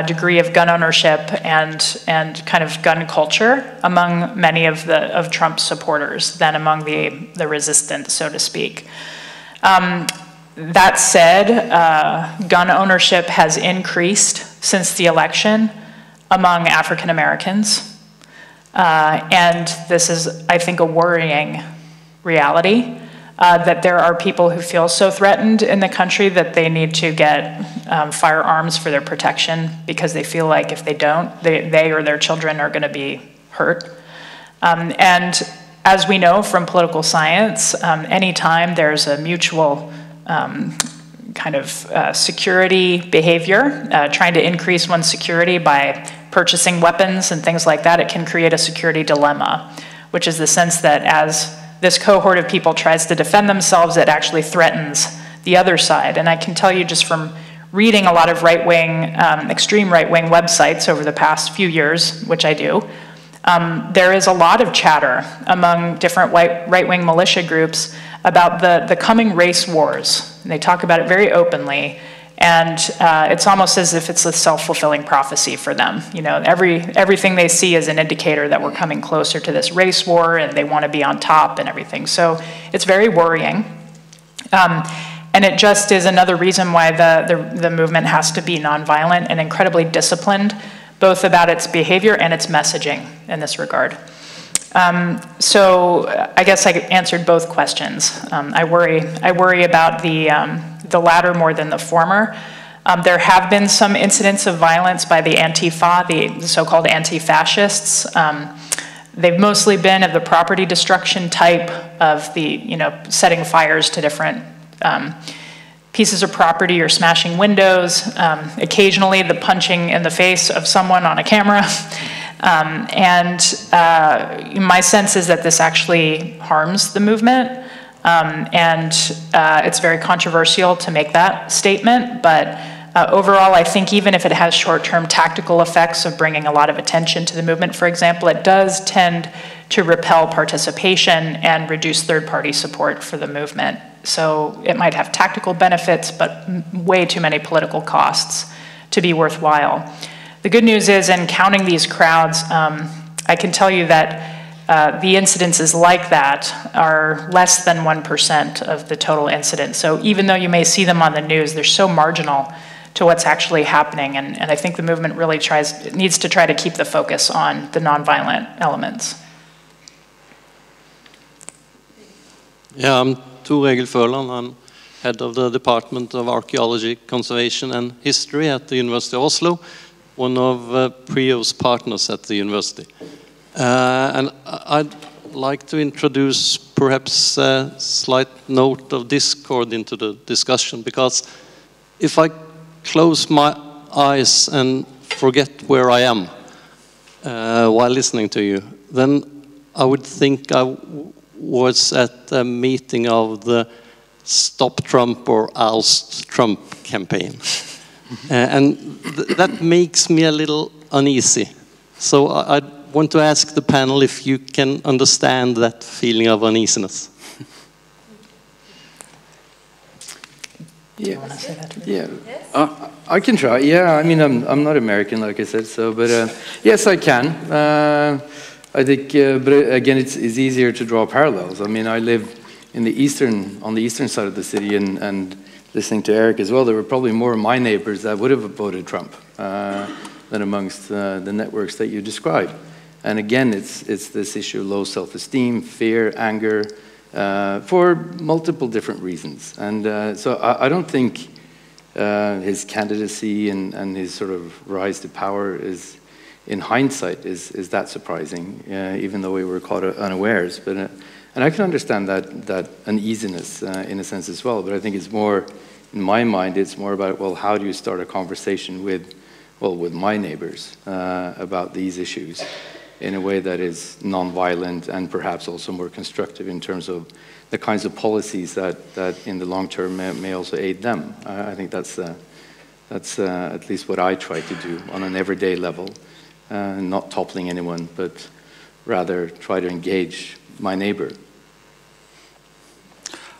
degree of gun ownership and kind of gun culture among many of Trump's supporters than among the resistant, so to speak. That said, gun ownership has increased since the election among African Americans. And this is, I think, a worrying reality, that there are people who feel so threatened in the country that they need to get firearms for their protection, because they feel like if they don't, they or their children are going to be hurt. And as we know from political science, anytime there's a mutual kind of security behavior, trying to increase one's security by purchasing weapons and things like that, it can create a security dilemma, which is the sense that as this cohort of people tries to defend themselves, it actually threatens the other side. And I can tell you just from reading a lot of right-wing, extreme right-wing websites over the past few years, which I do, there is a lot of chatter among different right-wing militia groups about the coming race wars. And they talk about it very openly, and it's almost as if it's a self-fulfilling prophecy for them. You know, everything they see is an indicator that we're coming closer to this race war, and they want to be on top and everything. So it's very worrying. And it just is another reason why the movement has to be nonviolent and incredibly disciplined, both about its behavior and its messaging in this regard. So I guess I answered both questions. I worry about the latter more than the former. There have been some incidents of violence by the Antifa, the so-called anti-fascists. They've mostly been of the property destruction type, of the, setting fires to different pieces of property or smashing windows, occasionally the punching in the face of someone on a camera. My sense is that this actually harms the movement. It's very controversial to make that statement, but overall, I think even if it has short-term tactical effects of bringing a lot of attention to the movement, for example, it does tend to repel participation and reduce third-party support for the movement. So it might have tactical benefits, but way too many political costs to be worthwhile. The good news is, in counting these crowds, I can tell you that the incidences like that are less than 1% of the total incidents. So even though you may see them on the news, they're so marginal to what's actually happening. And I think the movement really needs to try to keep the focus on the nonviolent elements. Yeah, I'm Tor Egil Førland. I'm head of the Department of Archaeology, Conservation and History at the University of Oslo, one of PRIO's partners at the university. And I'd like to introduce perhaps a slight note of discord into the discussion, because if I close my eyes and forget where I am while listening to you, then I would think I was at a meeting of the Stop Trump or Oust Trump campaign. And that makes me a little uneasy. So I want to ask the panel if you can understand that feeling of uneasiness. Yeah, I can try. Yeah, I mean, I'm not American, like I said, so, but yes, I can. I think, but again, it's easier to draw parallels. I mean, I live on the eastern side of the city, and listening to Eric as well, there were probably more of my neighbors that would have voted Trump than amongst the networks that you described. And again, it's this issue of low self-esteem, fear, anger, for multiple different reasons. And so I don't think his candidacy and his sort of rise to power is, in hindsight, is that surprising, even though we were caught unawares. But and I can understand that uneasiness in a sense as well. But I think it's more, in my mind, it's more about, well, how do you start a conversation with my neighbors about these issues in a way that is non-violent and perhaps also more constructive in terms of the kinds of policies that in the long term may also aid them. I think that's at least what I try to do on an everyday level, not toppling anyone, but rather try to engage my neighbor.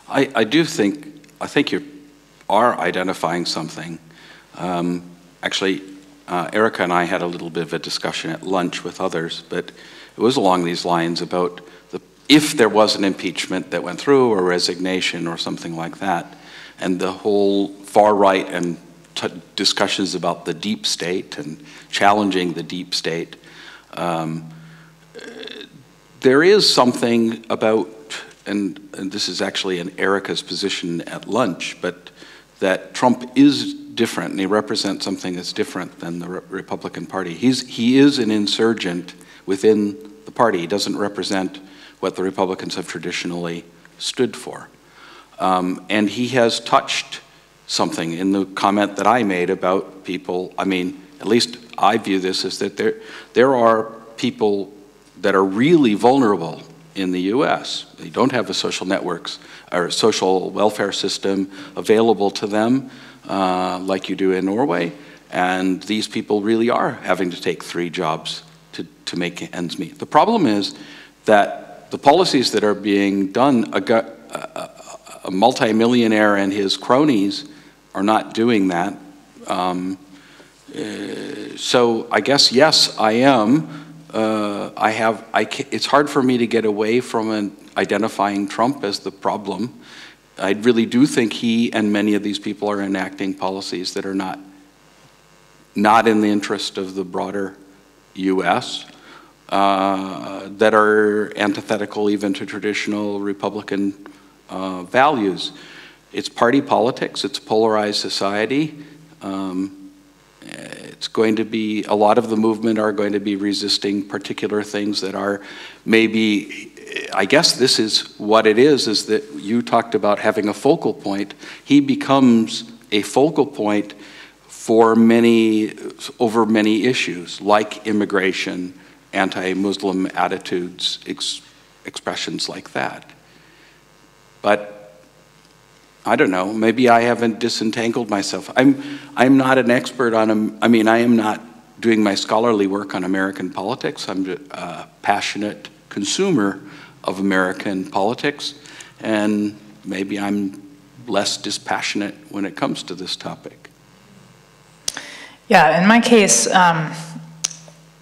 I think you are identifying something. Actually, Erica and I had a little bit of a discussion at lunch with others, but it was along these lines about if there was an impeachment that went through, or resignation or something like that, and the whole far right and discussions about the deep state and challenging the deep state, there is something about, and this is actually in Erica's position at lunch, but that Trump is different, and he represents something that's different than the Republican Party. He is an insurgent within the party. He doesn't represent what the Republicans have traditionally stood for. And he has touched something in the comment that I made about people. I mean, at least I view this as that there are people that are really vulnerable in the US. They don't have a social networks or a social welfare system available to them like you do in Norway. And these people really are having to take 3 jobs to make ends meet. The problem is that the policies that are being done, a multimillionaire and his cronies are not doing that. So I guess, yes, I am. It's hard for me to get away from identifying Trump as the problem. I really do think he and many of these people are enacting policies that are not in the interest of the broader US, that are antithetical even to traditional Republican values. It's party politics, it's a polarized society. It's going to be, a lot of the movement are going to be resisting particular things that are maybe, I guess this is what it is that you talked about having a focal point. He becomes a focal point for over many issues, like immigration, anti-Muslim attitudes, expressions like that. But I don't know, maybe I haven't disentangled myself. I'm not an expert on, I am not doing my scholarly work on American politics. I'm a passionate consumer of American politics, and maybe I'm less dispassionate when it comes to this topic. Yeah, in my case,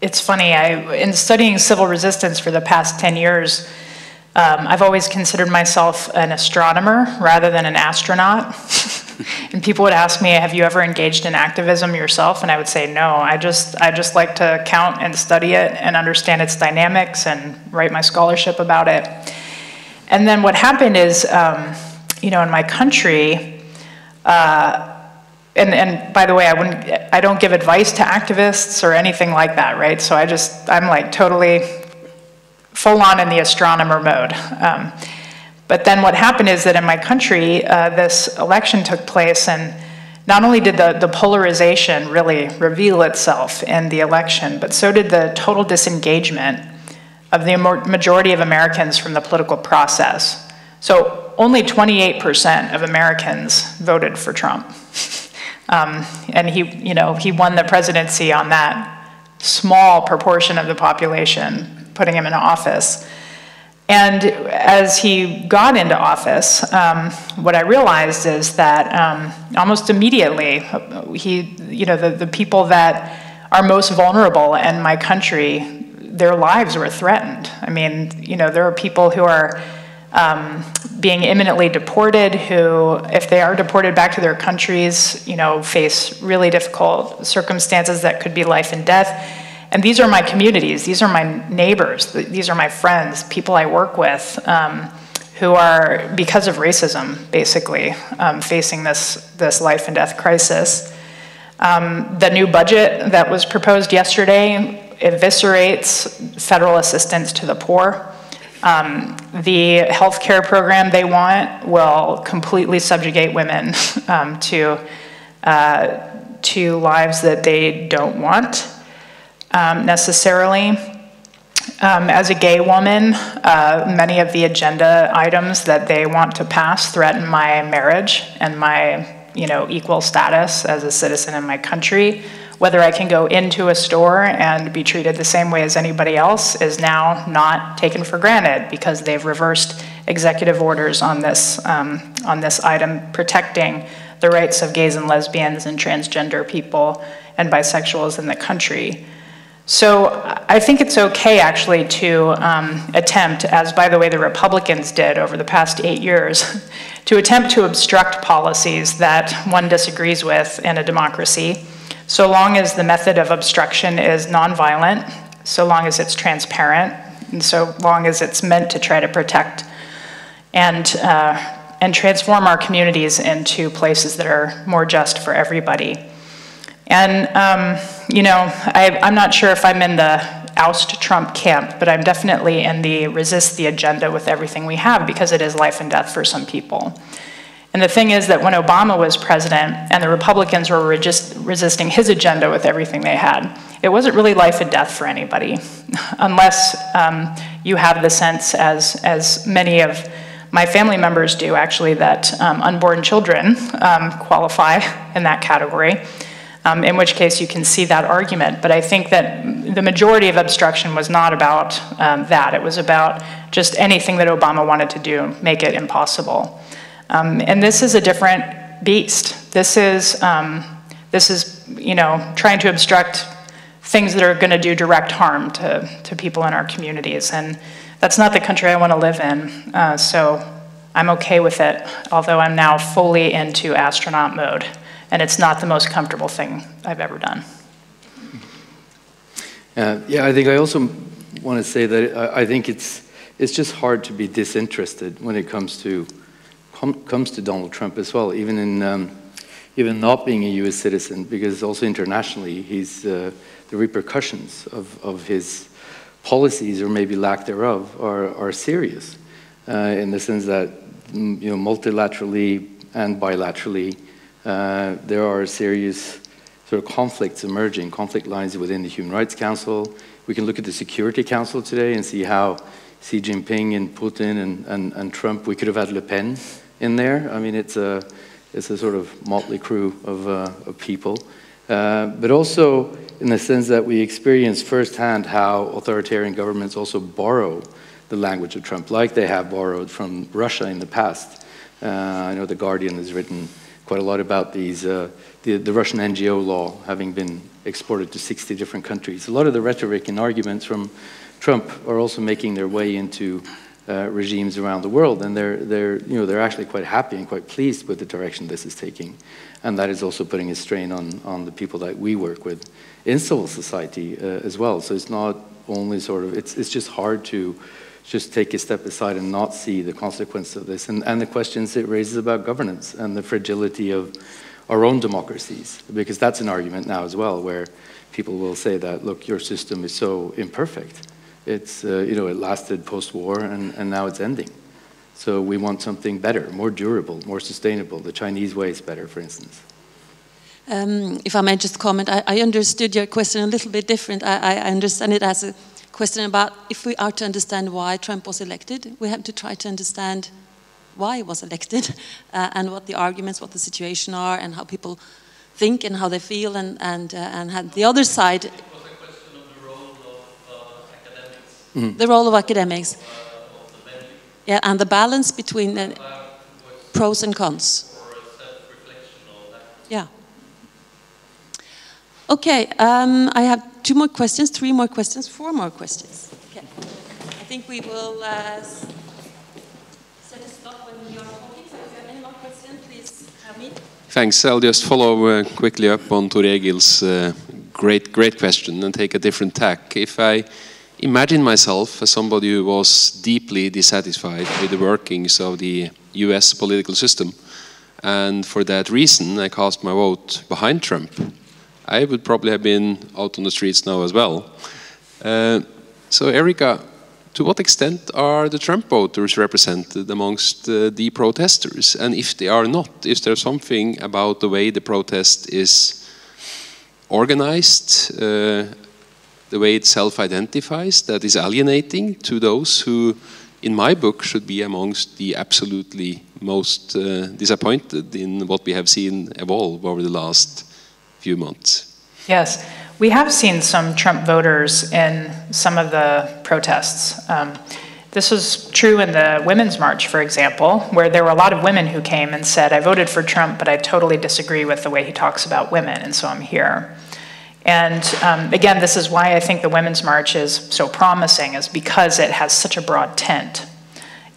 it's funny, in studying civil resistance for the past 10 years, I've always considered myself an astronomer rather than an astronaut. And people would ask me, have you ever engaged in activism yourself? And I would say, no, I just like to count and study it and understand its dynamics and write my scholarship about it. And then what happened is, in my country, and by the way, I don't give advice to activists or anything like that, right? So I'm like totally full on in the astronomer mode. But then what happened is that in my country, this election took place, and not only did the polarization really reveal itself in the election, but so did the total disengagement of the majority of Americans from the political process. So only 28% of Americans voted for Trump. And he won the presidency on that small proportion of the population, putting him in office. And as he got into office, what I realized is that almost immediately, the people that are most vulnerable in my country, their lives were threatened. I mean, there are people who are being imminently deported, who, if they are deported back to their countries, face really difficult circumstances that could be life and death. And these are my communities, these are my neighbors, these are my friends, people I work with, who are, because of racism, basically, facing this life and death crisis. The new budget that was proposed yesterday eviscerates federal assistance to the poor. The health care program they want will completely subjugate women to lives that they don't want. Necessarily. As a gay woman, many of the agenda items that they want to pass threaten my marriage and my equal status as a citizen in my country. Whether I can go into a store and be treated the same way as anybody else is now not taken for granted, because they've reversed executive orders on this item protecting the rights of gays and lesbians and transgender people and bisexuals in the country. So I think it's okay, actually, to attempt, as by the way the Republicans did over the past 8 years, to attempt to obstruct policies that one disagrees with in a democracy, so long as the method of obstruction is nonviolent, so long as it's transparent, and so long as it's meant to try to protect and transform our communities into places that are more just for everybody. And, I'm not sure if I'm in the oust Trump camp, but I'm definitely in the resist the agenda with everything we have, because it is life and death for some people. And the thing is that when Obama was president and the Republicans were resisting his agenda with everything they had, it wasn't really life and death for anybody, unless you have the sense, as many of my family members do actually, that unborn children qualify in that category. In which case you can see that argument. But I think that the majority of obstruction was not about that. It was about just anything that Obama wanted to do, make it impossible. And this is a different beast. This is trying to obstruct things that are going to do direct harm to people in our communities. And that's not the country I want to live in. So I'm okay with it, although I'm now fully into astronaut mode. And it's not the most comfortable thing I've ever done. Yeah, I think I also want to say that I think it's just hard to be disinterested when it comes to Donald Trump as well. Even even not being a US citizen, because also internationally, the repercussions of his policies, or maybe lack thereof, are serious, in the sense that multilaterally and bilaterally, there are serious sort of conflicts emerging, conflict lines within the Human Rights Council. We can look at the Security Council today and see how Xi Jinping and Putin and Trump, we could have had Le Pen in there. I mean, it's a sort of motley crew of people. But also in the sense that we experience firsthand how authoritarian governments also borrow the language of Trump, like they have borrowed from Russia in the past. I know The Guardian has written quite a lot about these, the Russian NGO law having been exported to 60 different countries. A lot of the rhetoric and arguments from Trump are also making their way into regimes around the world, and they're actually quite happy and quite pleased with the direction this is taking, and that is also putting a strain on the people that we work with in civil society as well. So it's not only sort of it's just hard to just take a step aside and not see the consequence of this, and the questions it raises about governance and the fragility of our own democracies, because that's an argument now as well, where people will say that, look, your system is so imperfect. It's, it lasted post-war and now it's ending. So we want something better, more durable, more sustainable. The Chinese way is better, for instance. If I may just comment, I understood your question a little bit different. I understand it as a question about if we are to understand why Trump was elected, we have to try to understand why he was elected and what the arguments, what the situation are, and how people think and how they feel, and have the other side. It was a question of the role of academics. Mm. The role of academics. Of the venue. Yeah, and the balance between the pros and cons. Or a self-reflection on that. Yeah. Okay, I have 2 more questions, 3 more questions, 4 more questions. Okay. I think we will set a stop when you're talking. So if you have any more questions, please tell me. Thanks. I'll just follow quickly up on Tor Egil's great question and take a different tack. If I imagine myself as somebody who was deeply dissatisfied with the workings of the US political system, and for that reason I cast my vote behind Trump, I would probably have been out on the streets now as well. So Erika, to what extent are the Trump voters represented amongst the protesters? And if they are not, is there something about the way the protest is organized, the way it self-identifies, that is alienating to those who, in my book, should be amongst the absolutely most disappointed in what we have seen evolve over the last few months? Yes, we have seen some Trump voters in some of the protests. This was true in the Women's March, for example, where there were a lot of women who came and said, I voted for Trump, but I totally disagree with the way he talks about women, and so I'm here. And again, this is why I think the Women's March is so promising, is because it has such a broad tent.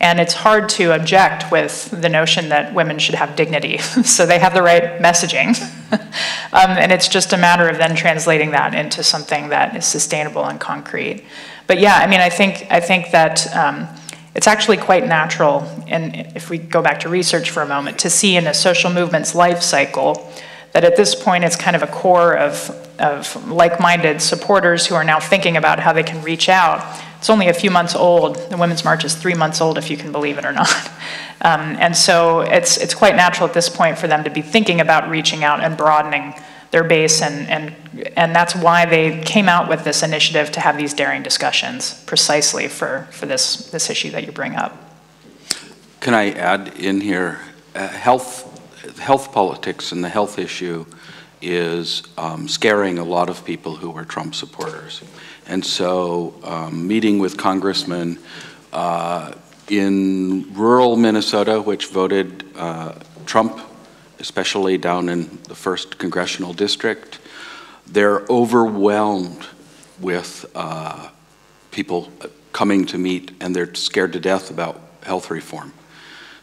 And it's hard to object with the notion that women should have dignity. So they have the right messaging. And it's just a matter of then translating that into something that is sustainable and concrete. But yeah, I mean, I think that it's actually quite natural, and if we go back to research for a moment, to see in a social movement's life cycle that at this point it's kind of a core of like-minded supporters who are now thinking about how they can reach out. It's only a few months old. The Women's March is 3 months old, if you can believe it or not. And so it's quite natural at this point for them to be thinking about reaching out and broadening their base, and that's why they came out with this initiative to have these daring discussions, precisely for this issue that you bring up. Can I add in here, health politics and the health issue is scaring a lot of people who are Trump supporters. And so meeting with congressmen in rural Minnesota, which voted Trump, especially down in the 1st Congressional District, they're overwhelmed with people coming to meet, and they're scared to death about health reform.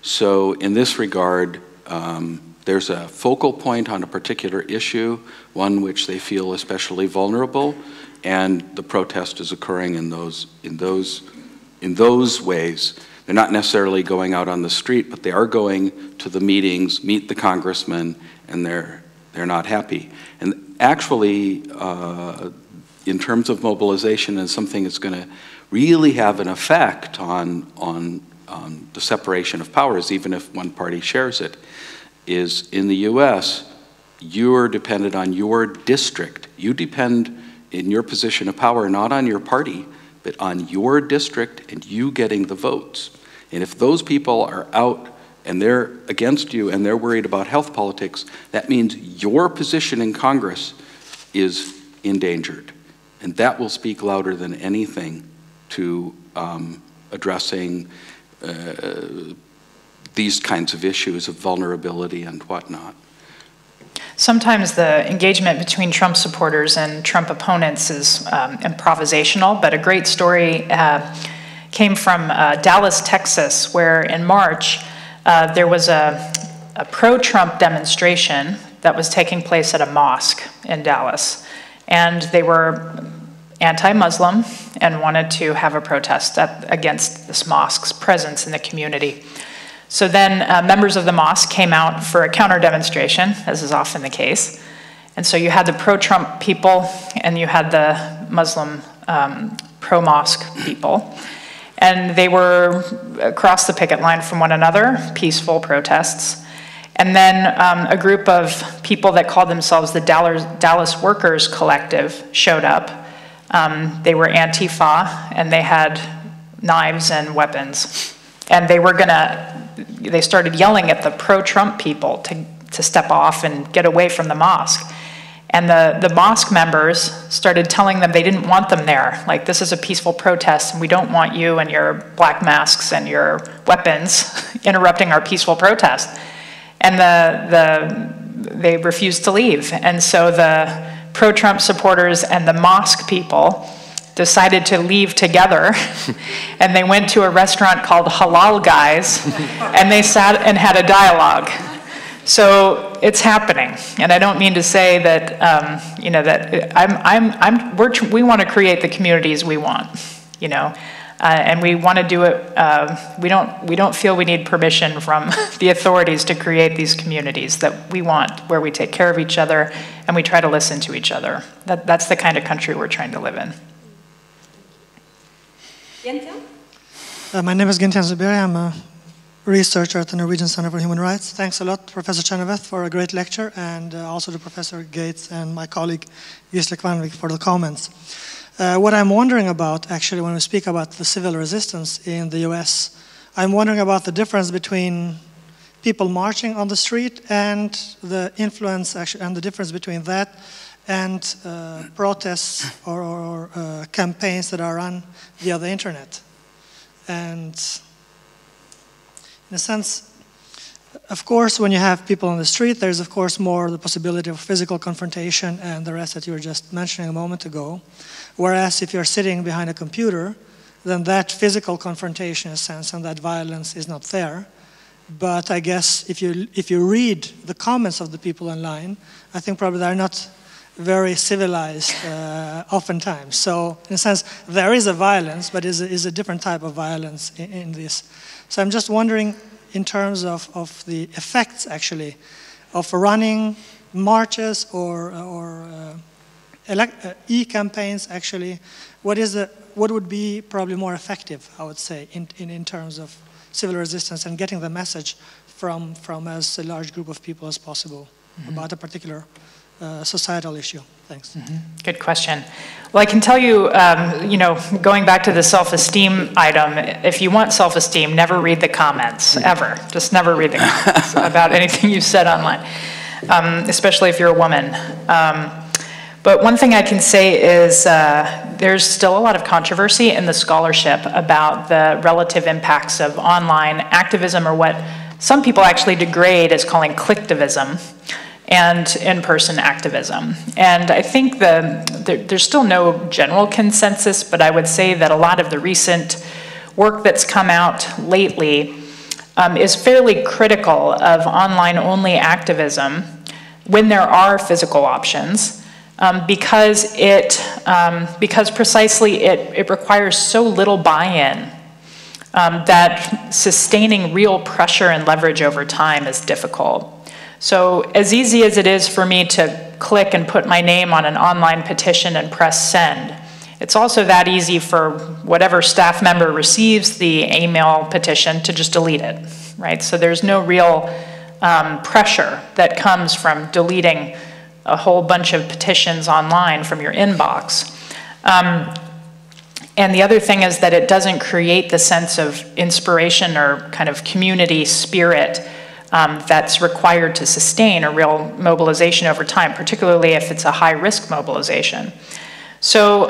So in this regard, there's a focal point on a particular issue, one which they feel especially vulnerable, and the protest is occurring in those ways They're not necessarily going out on the street, but they are going to the meetings, meet the congressman, and they're not happy. And actually, in terms of mobilization, is something that's going to really have an effect on the separation of powers, even if one party shares it, is in the US, you're dependent on your district. You depend in your position of power not on your party, but on your district and you getting the votes. And if those people are out and they're against you and they're worried about health politics, that means your position in Congress is endangered. And that will speak louder than anything to addressing these kinds of issues of vulnerability and whatnot. Sometimes the engagement between Trump supporters and Trump opponents is improvisational, but a great story came from Dallas, Texas, where in March there was a pro-Trump demonstration that was taking place at a mosque in Dallas. And they were anti-Muslim and wanted to have a protest against this mosque's presence in the community. So then members of the mosque came out for a counter-demonstration, as is often the case. And so you had the pro-Trump people and you had the Muslim pro-mosque people. And they were across the picket line from one another, peaceful protests. And then a group of people that called themselves the Dallas Workers Collective showed up. They were Antifa, and they had knives and weapons. And they started yelling at the pro-Trump people to step off and get away from the mosque. And the mosque members started telling them they didn't want them there. Like, this is a peaceful protest, and we don't want you and your black masks and your weapons interrupting our peaceful protest. And they refused to leave. And so the pro-Trump supporters and the mosque people decided to leave together. And they went to a restaurant called Halal Guys, and they sat and had a dialogue. So it's happening. And I don't mean to say that, you know, that we want to create the communities we want, you know. And we want to do it, we don't feel we need permission from the authorities to create these communities that we want, where we take care of each other and we try to listen to each other. That's the kind of country we're trying to live in. My name is Gentian Zuberi. I'm a researcher at the Norwegian Centre for Human Rights. Thanks a lot, Professor Cheneveth, for a great lecture, and also to Professor Gates and my colleague Gisle Kvanvik for the comments. What I'm wondering about, actually, when we speak about the civil resistance in the US, I'm wondering about the difference between people marching on the street and the influence, actually, and the difference between that and protests or campaigns that are run via the internet. And in a sense, of course, when you have people on the street, there's of course more the possibility of physical confrontation and the rest that you were just mentioning a moment ago. Whereas if you're sitting behind a computer, then that physical confrontation in a sense and that violence is not there. But I guess if you read the comments of the people online, I think probably they're not very civilized oftentimes. So in a sense, there is a violence, but is a different type of violence in this. So I'm just wondering, in terms of the effects, actually, of running marches or e-campaigns, actually, what would be probably more effective, I would say, in terms of civil resistance and getting the message from as a large group of people as possible about a particular societal issue? Thanks. Good question. Well, I can tell you, you know, going back to the self-esteem item, if you want self-esteem, never read the comments, ever. Just never read the comments about anything you've said online, especially if you're a woman. But one thing I can say is there's still a lot of controversy in the scholarship about the relative impacts of online activism, or what some people actually degrade as calling clicktivism, and in-person activism. And I think there's still no general consensus, but I would say that a lot of the recent work that's come out lately is fairly critical of online-only activism when there are physical options, because precisely it requires so little buy-in that sustaining real pressure and leverage over time is difficult. So as easy as it is for me to click and put my name on an online petition and press send, it's also that easy for whatever staff member receives the email petition to just delete it, right? So there's no real pressure that comes from deleting a whole bunch of petitions online from your inbox. And the other thing is that it doesn't create the sense of inspiration or kind of community spirit that's required to sustain a real mobilization over time, particularly if it's a high-risk mobilization. So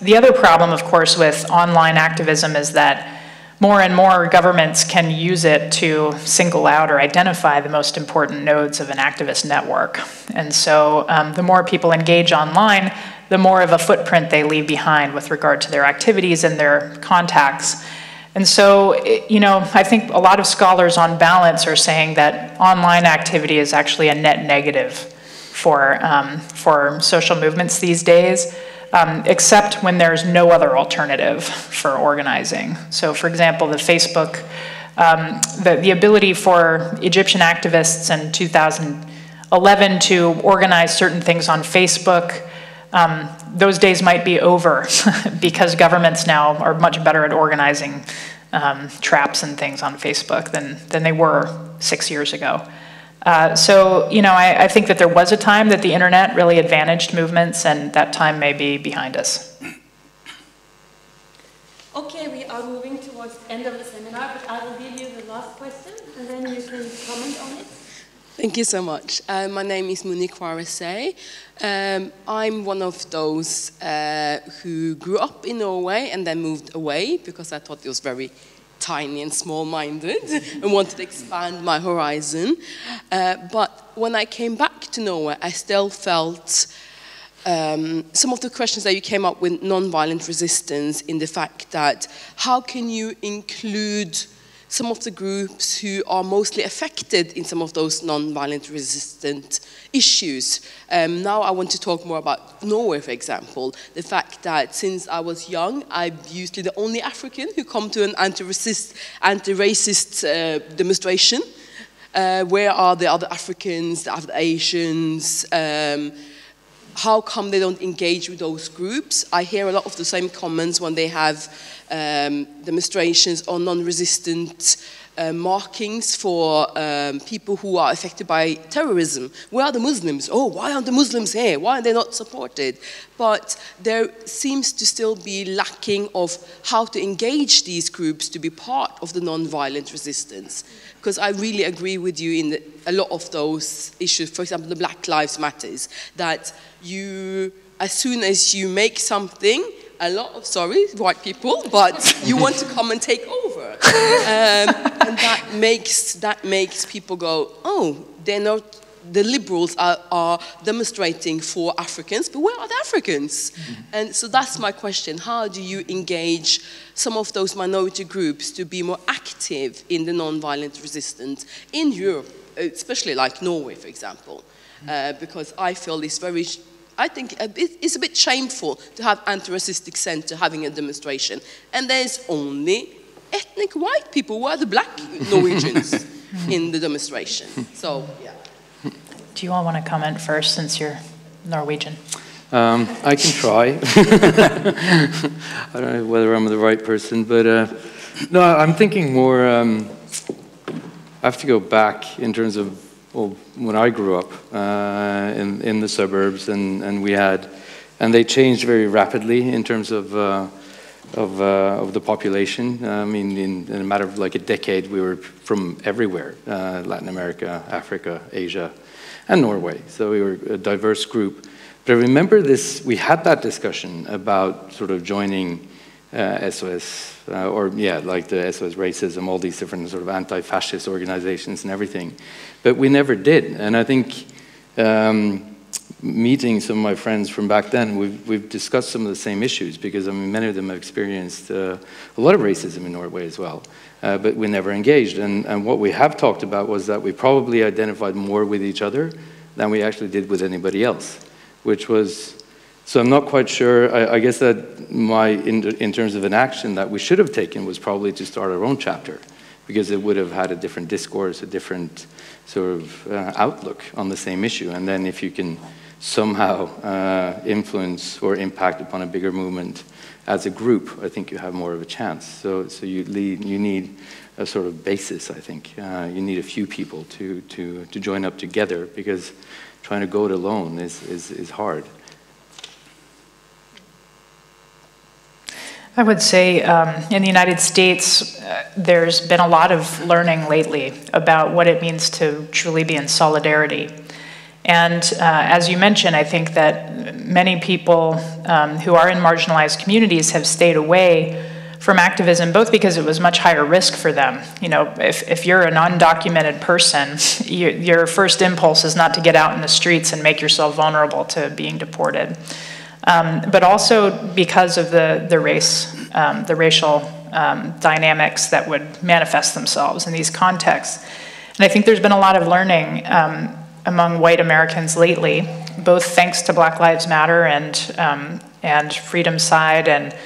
the other problem, of course, with online activism is that more and more governments can use it to single out or identify the most important nodes of an activist network. And so the more people engage online, the more of a footprint they leave behind with regard to their activities and their contacts. And so, you know, I think a lot of scholars on balance are saying that online activity is actually a net negative for social movements these days, except when there's no other alternative for organizing. So for example, the Facebook, the ability for Egyptian activists in 2011 to organize certain things on Facebook, those days might be over because governments now are much better at organizing traps and things on Facebook than they were 6 years ago. So, you know, I think that there was a time that the internet really advantaged movements, and that time may be behind us. Okay, we are moving towards the end of the seminar, but I will give you the last question, and then you can comment on it. Thank you so much. My name is Monique Warese. I'm one of those who grew up in Norway and then moved away because I thought it was very tiny and small-minded and wanted to expand my horizon. But when I came back to Norway, I still felt some of the questions that you came up with, nonviolent resistance, in the fact that how can you include some of the groups who are mostly affected in some of those non-violent resistant issues. Now I want to talk more about Norway, for example. The fact that since I was young, I'm usually the only African who come to an anti-racist demonstration. Where are the other Africans, the other Asians? How come they don't engage with those groups? I hear a lot of the same comments when they have demonstrations or non-resistant markings for people who are affected by terrorism. Where are the Muslims? Oh, why aren't the Muslims here? Why are they not supported? But there seems to still be lacking of how to engage these groups to be part of the non-violent resistance. Because I really agree with you in a lot of those issues, for example, the Black Lives Matters, that you, as soon as you make something, a lot of, sorry, white people, but you want to come and take over. And that makes people go, oh, they're not, the liberals are demonstrating for Africans, but where are the Africans? And so that's my question. How do you engage some of those minority groups to be more active in the non-violent resistance in Europe, especially like Norway, for example? Because I feel it's very, I think it's a bit shameful to have Anti-Racistic Centre having a demonstration, and there's only ethnic white people, who are the black Norwegians in the demonstration. So, yeah. Do you all want to comment first, since you're Norwegian? I can try. I don't know whether I'm the right person, but no, I'm thinking more, I have to go back in terms of, well, when I grew up in the suburbs, and we had, and they changed very rapidly in terms of the population. I mean, in a matter of like a decade, we were from everywhere, Latin America, Africa, Asia, and Norway. So we were a diverse group. But I remember this, we had that discussion about sort of joining SOS, or yeah, like the SOS Racism, all these different sort of anti-fascist organizations and everything. But we never did. And I think meeting some of my friends from back then, we've discussed some of the same issues, because I mean, many of them have experienced a lot of racism in Norway as well. But we never engaged. And what we have talked about was that we probably identified more with each other than we actually did with anybody else, which was So I'm not quite sure. I guess that in terms of an action that we should have taken was probably to start our own chapter, because it would have had a different discourse, a different sort of outlook on the same issue. And then if you can somehow influence or impact upon a bigger movement as a group, I think you have more of a chance. So you need a sort of basis, I think. You need a few people to join up together, because trying to go it alone is hard. I would say in the United States, there's been a lot of learning lately about what it means to truly be in solidarity. And as you mentioned, I think that many people who are in marginalized communities have stayed away from activism, both because it was much higher risk for them. You know, if you're an undocumented person, your first impulse is not to get out in the streets and make yourself vulnerable to being deported. But also because of the racial dynamics that would manifest themselves in these contexts. And I think there's been a lot of learning among white Americans lately, both thanks to Black Lives Matter and Freedom Side and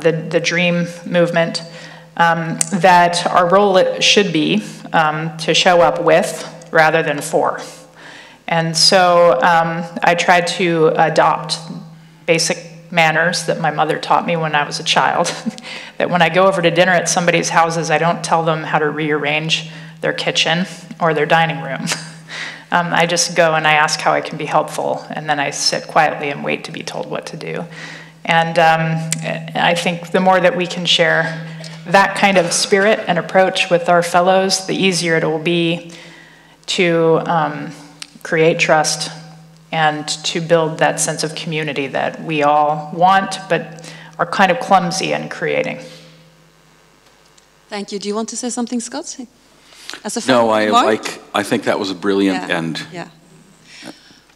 the DREAM movement, that our role should be to show up with rather than for. And so I tried to adopt basic manners that my mother taught me when I was a child, that when I go over to dinner at somebody's houses, I don't tell them how to rearrange their kitchen or their dining room. I just go and I ask how I can be helpful, and then I sit quietly and wait to be told what to do. And I think the more that we can share that kind of spirit and approach with our fellows, the easier it will be to create trust and to build that sense of community that we all want, but are kind of clumsy in creating. Thank you. Do you want to say something, Scott? As a no, I think that was a brilliant end. Yeah.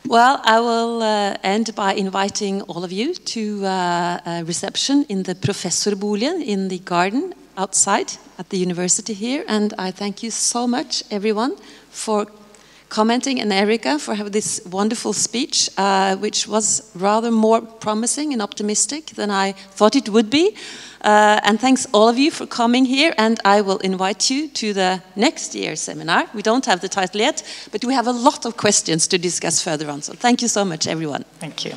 Well, I will end by inviting all of you to a reception in the Professorboligen in the garden outside at the university here. And I thank you so much, everyone, for commenting, and Erika for having this wonderful speech, which was rather more promising and optimistic than I thought it would be. And thanks all of you for coming here, and I will invite you to the next year's seminar. We don't have the title yet, but we have a lot of questions to discuss further on. So thank you so much, everyone. Thank you.